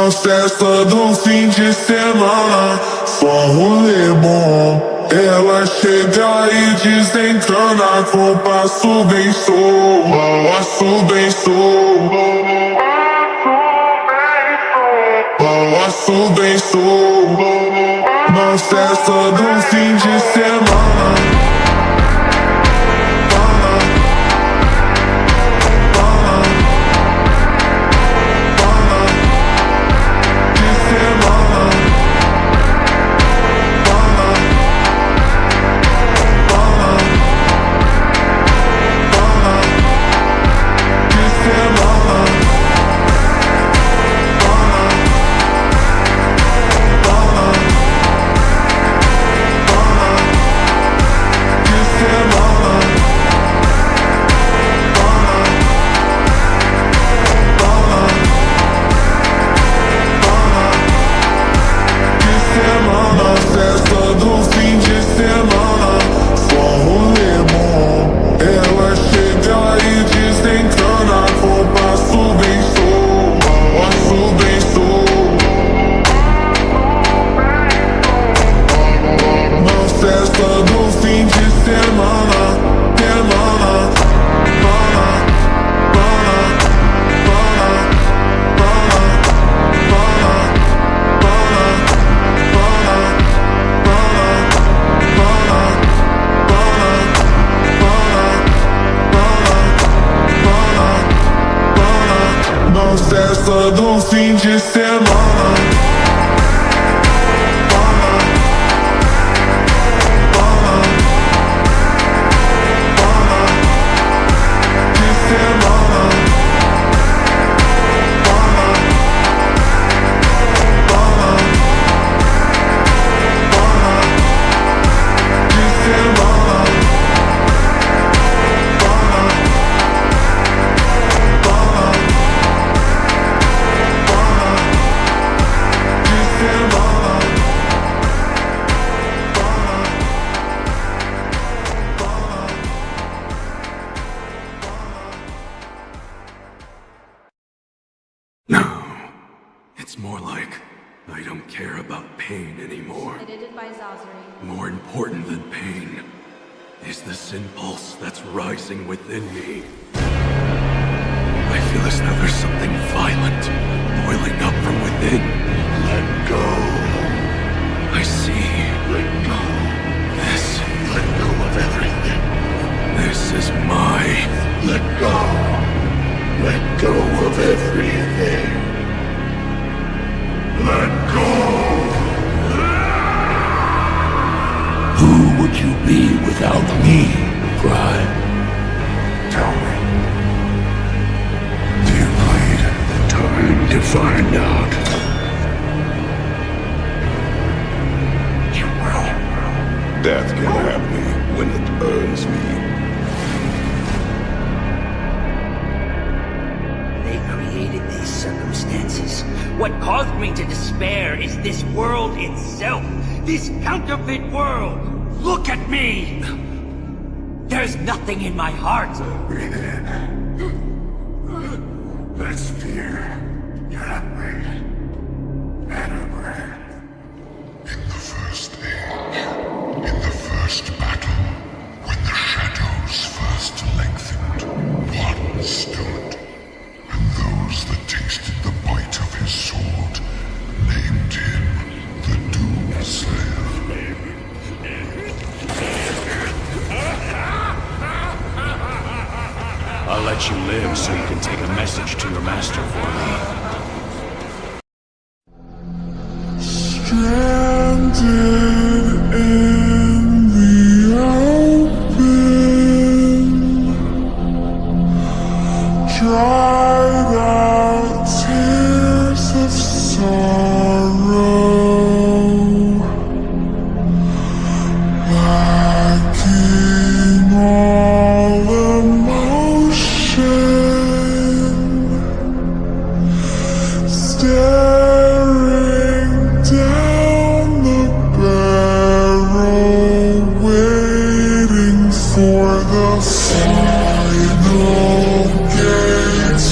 Não cessa do fim de semana, só rolê bom. Ela chega e desencana com passo bem sou, passo bem sou, passo bem sou. Não cessa do fim de semana. Cessa do fim de semana. It's more like I don't care about pain anymore. More important than pain is this impulse that's rising within me. I feel as though there's something violent boiling up from within. Let go. I see. Let go. This. Let go of everything. This is my. Let go. Let go of everything. Let go! Who would you be without me, Pride? Tell me. Do you need time to find out? You will. Death can have me when it earns me. They created these circumstances. What caused me to despair is this world itself. This counterfeit world. Look at me. There's nothing in my heart. Breathe in. That's fear. You're not brave. And I'm brave. In the first age, in the first battle, when the shadows first lengthened, one stood. And those that tasted the bite of his sword named him the Doomslayer. I'll let you live so you can take a message to your master for me. Stranded in the open, dried out tears of sorrow, lacking all emotion, staring down the barrel, waiting for the final gates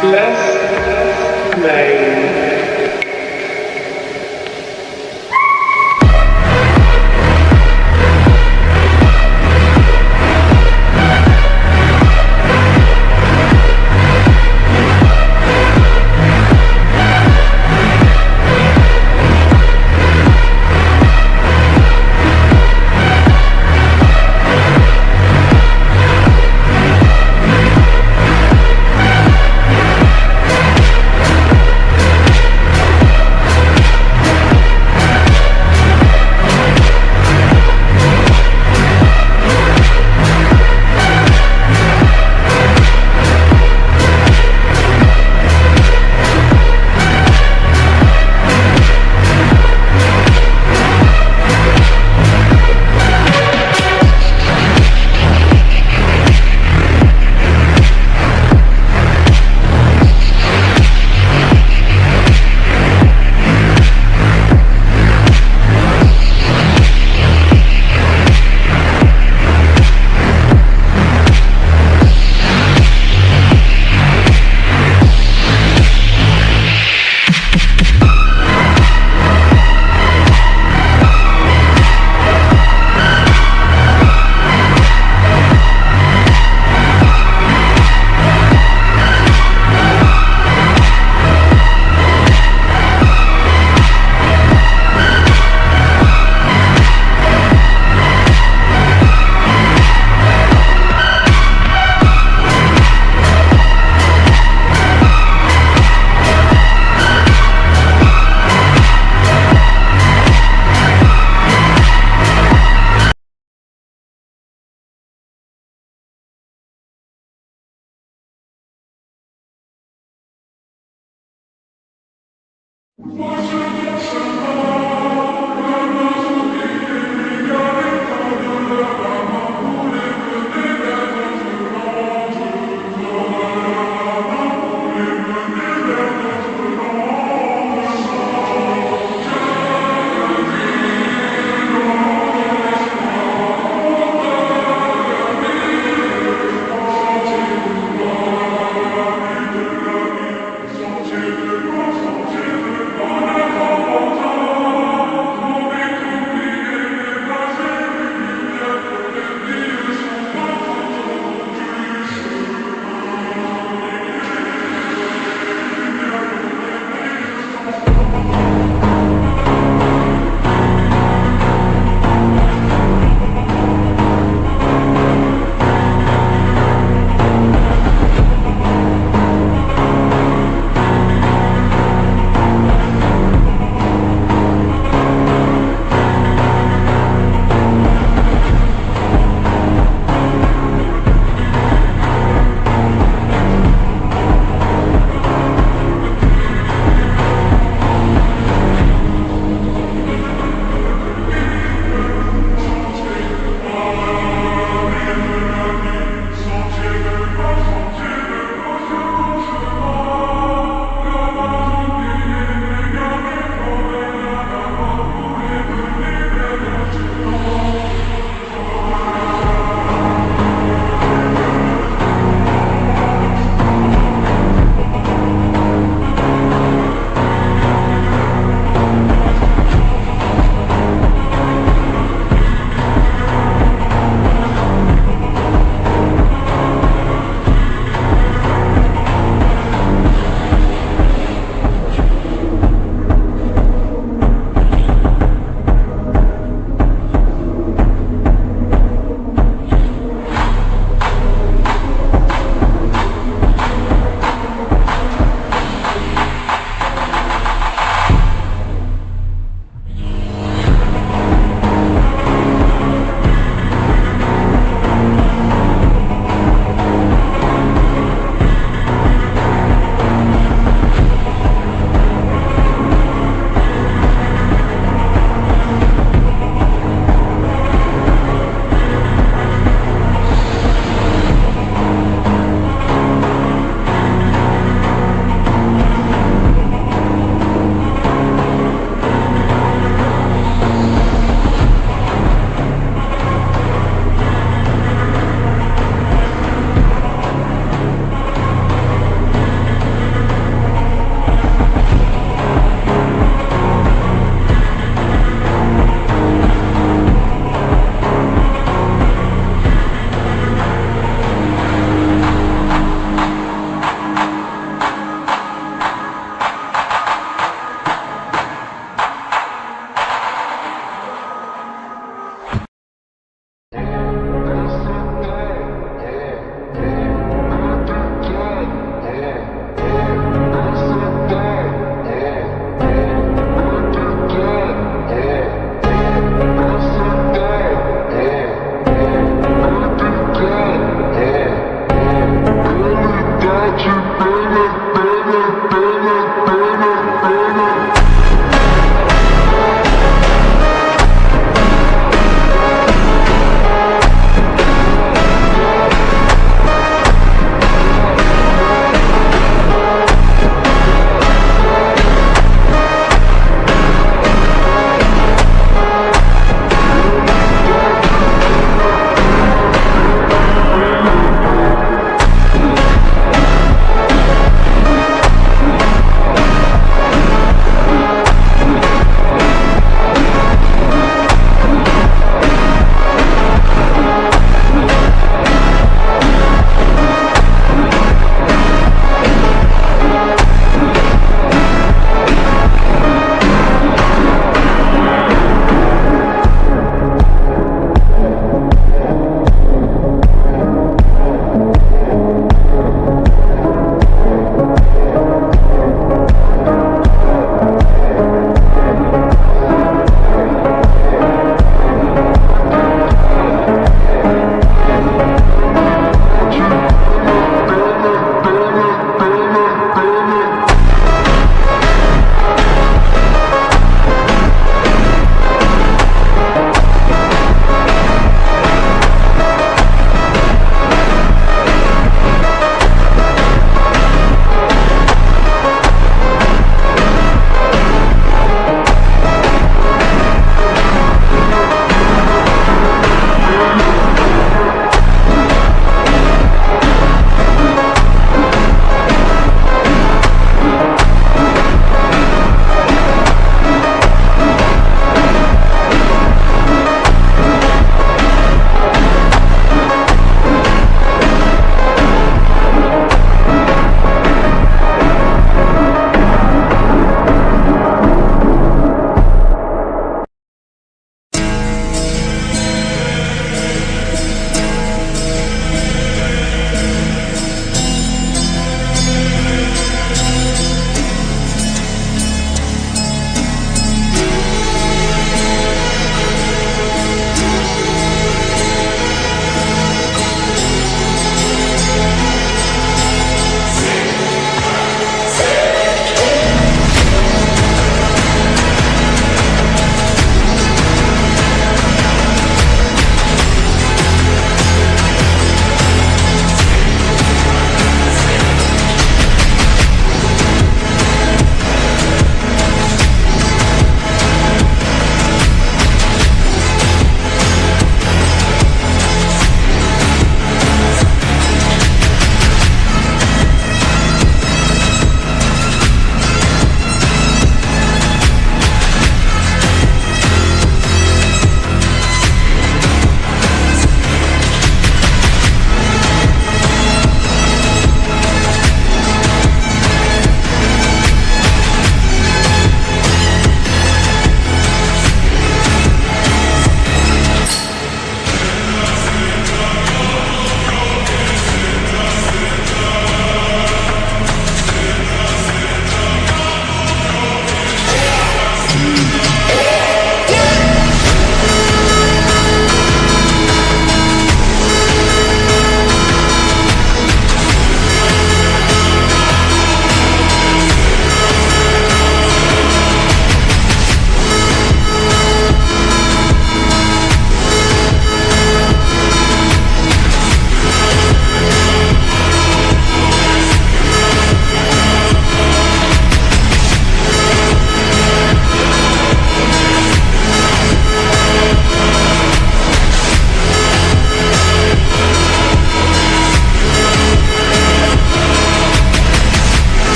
Let's play.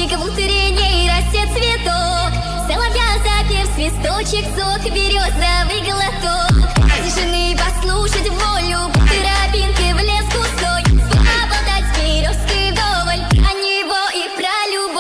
Только в утренней росе цветок. Соловья запев, свисточек, сок, березовый глоток. Тишины послушать волю, тропинкой в лес густой. Поболтать с березкой вдоволь, а него и про любовь.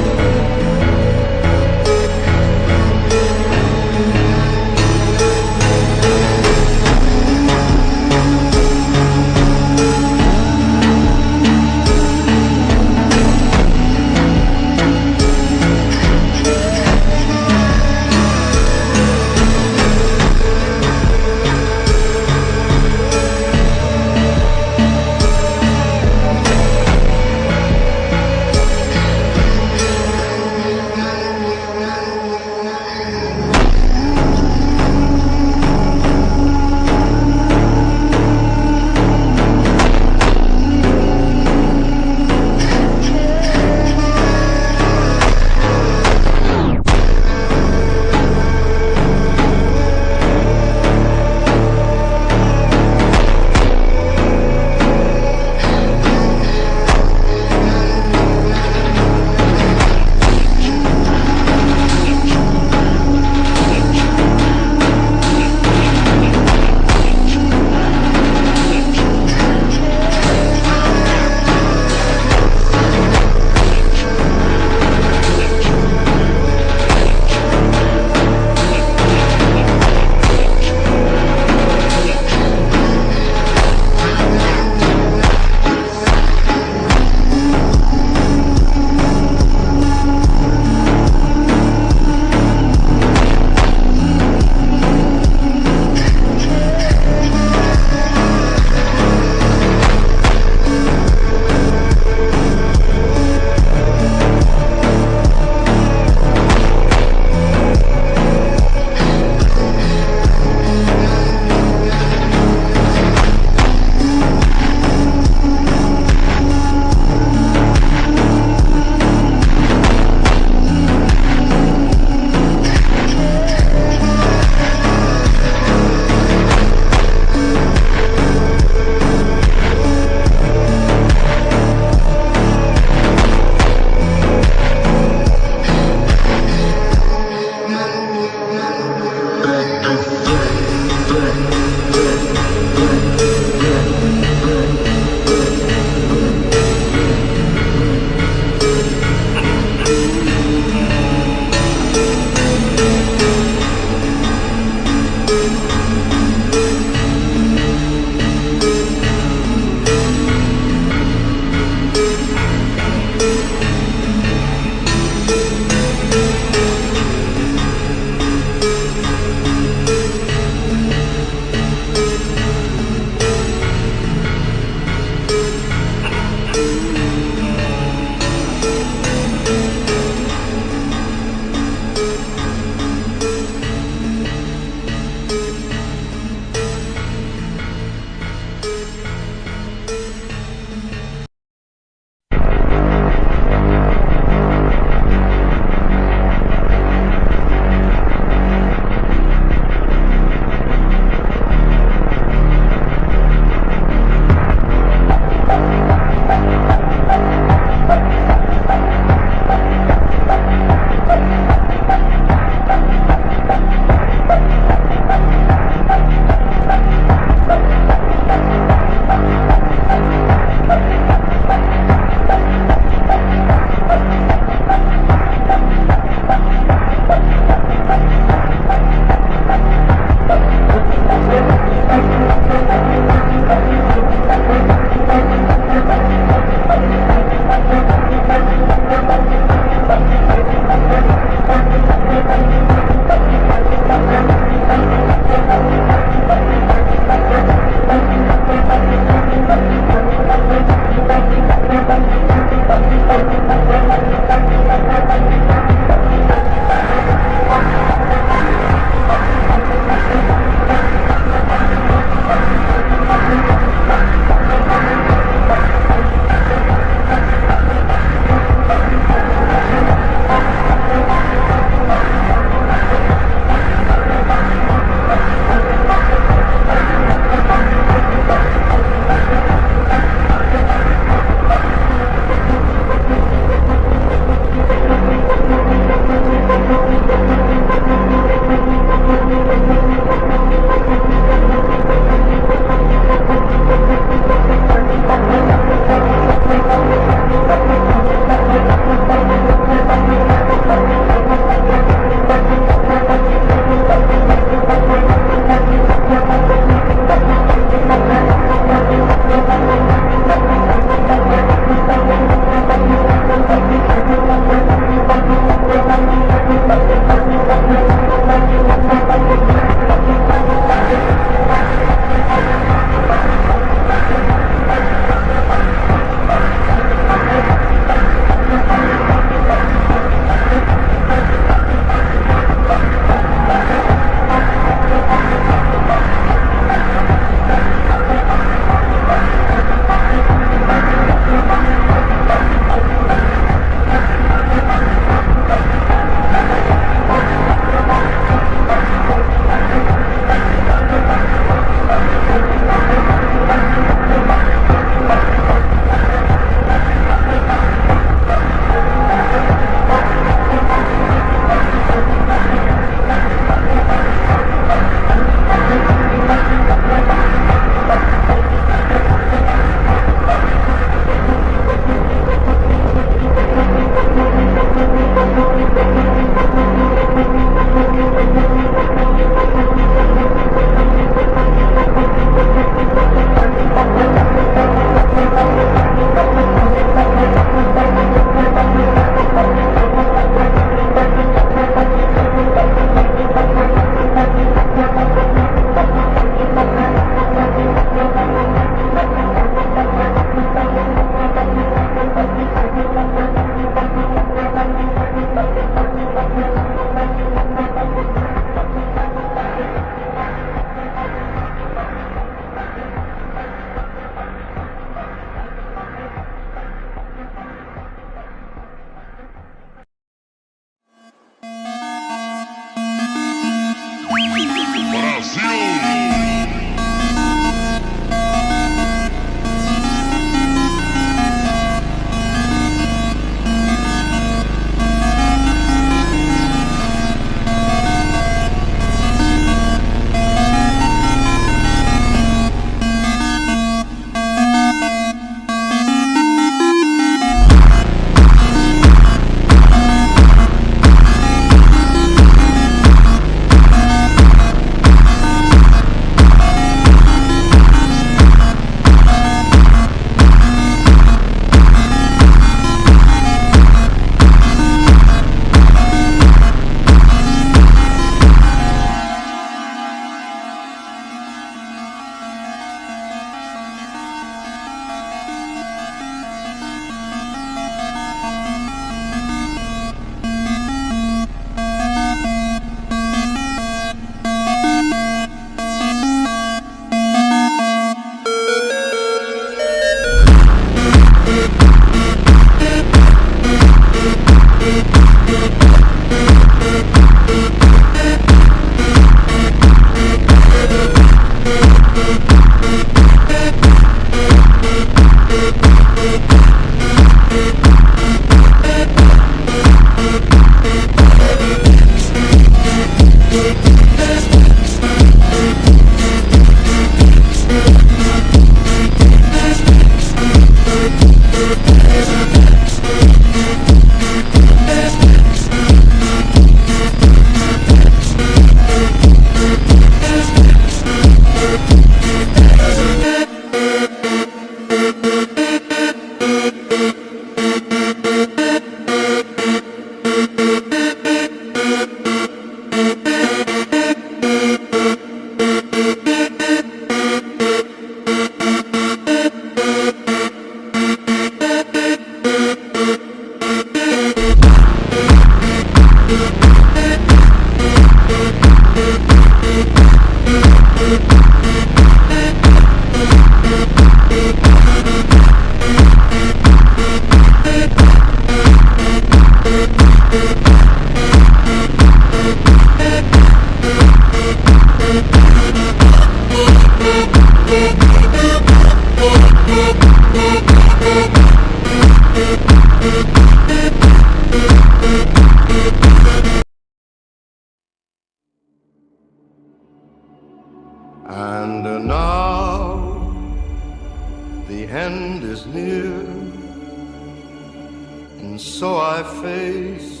face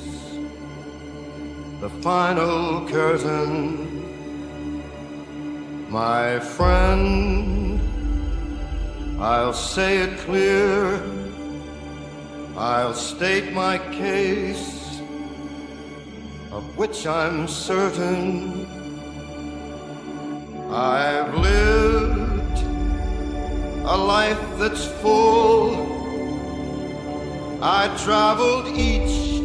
the final curtain. My friend, I'll say it clear, I'll state my case, of which I'm certain. I've lived a life that's full. I traveled each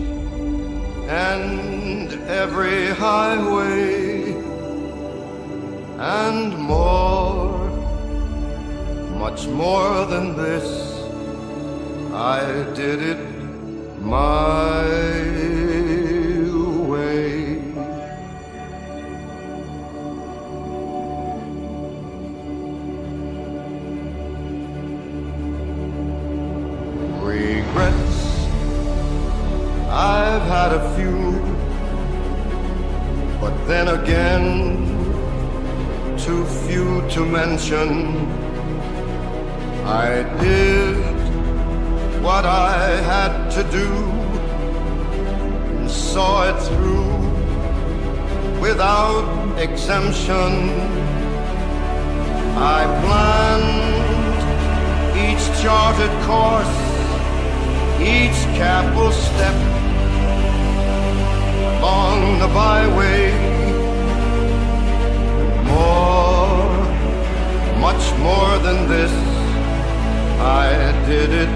and every highway and more, much more than this. I did it my way. Regrets, I've had a few, but then again, too few to mention. I did what I had to do and saw it through without exemption. I planned each charted course, each careful step along the byway. More, much more than this, I did it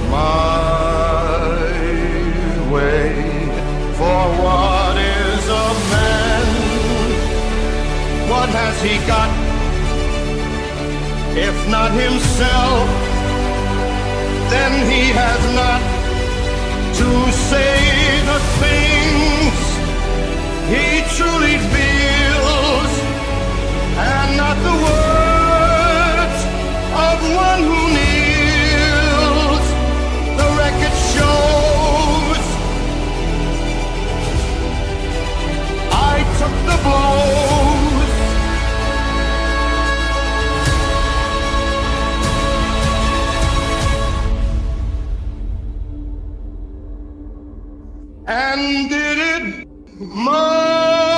my way. For what is a man? What has he got? If not himself, then he has not to say the things he truly feels, and not the words of one who kneels. The record shows I took the blows. And did it my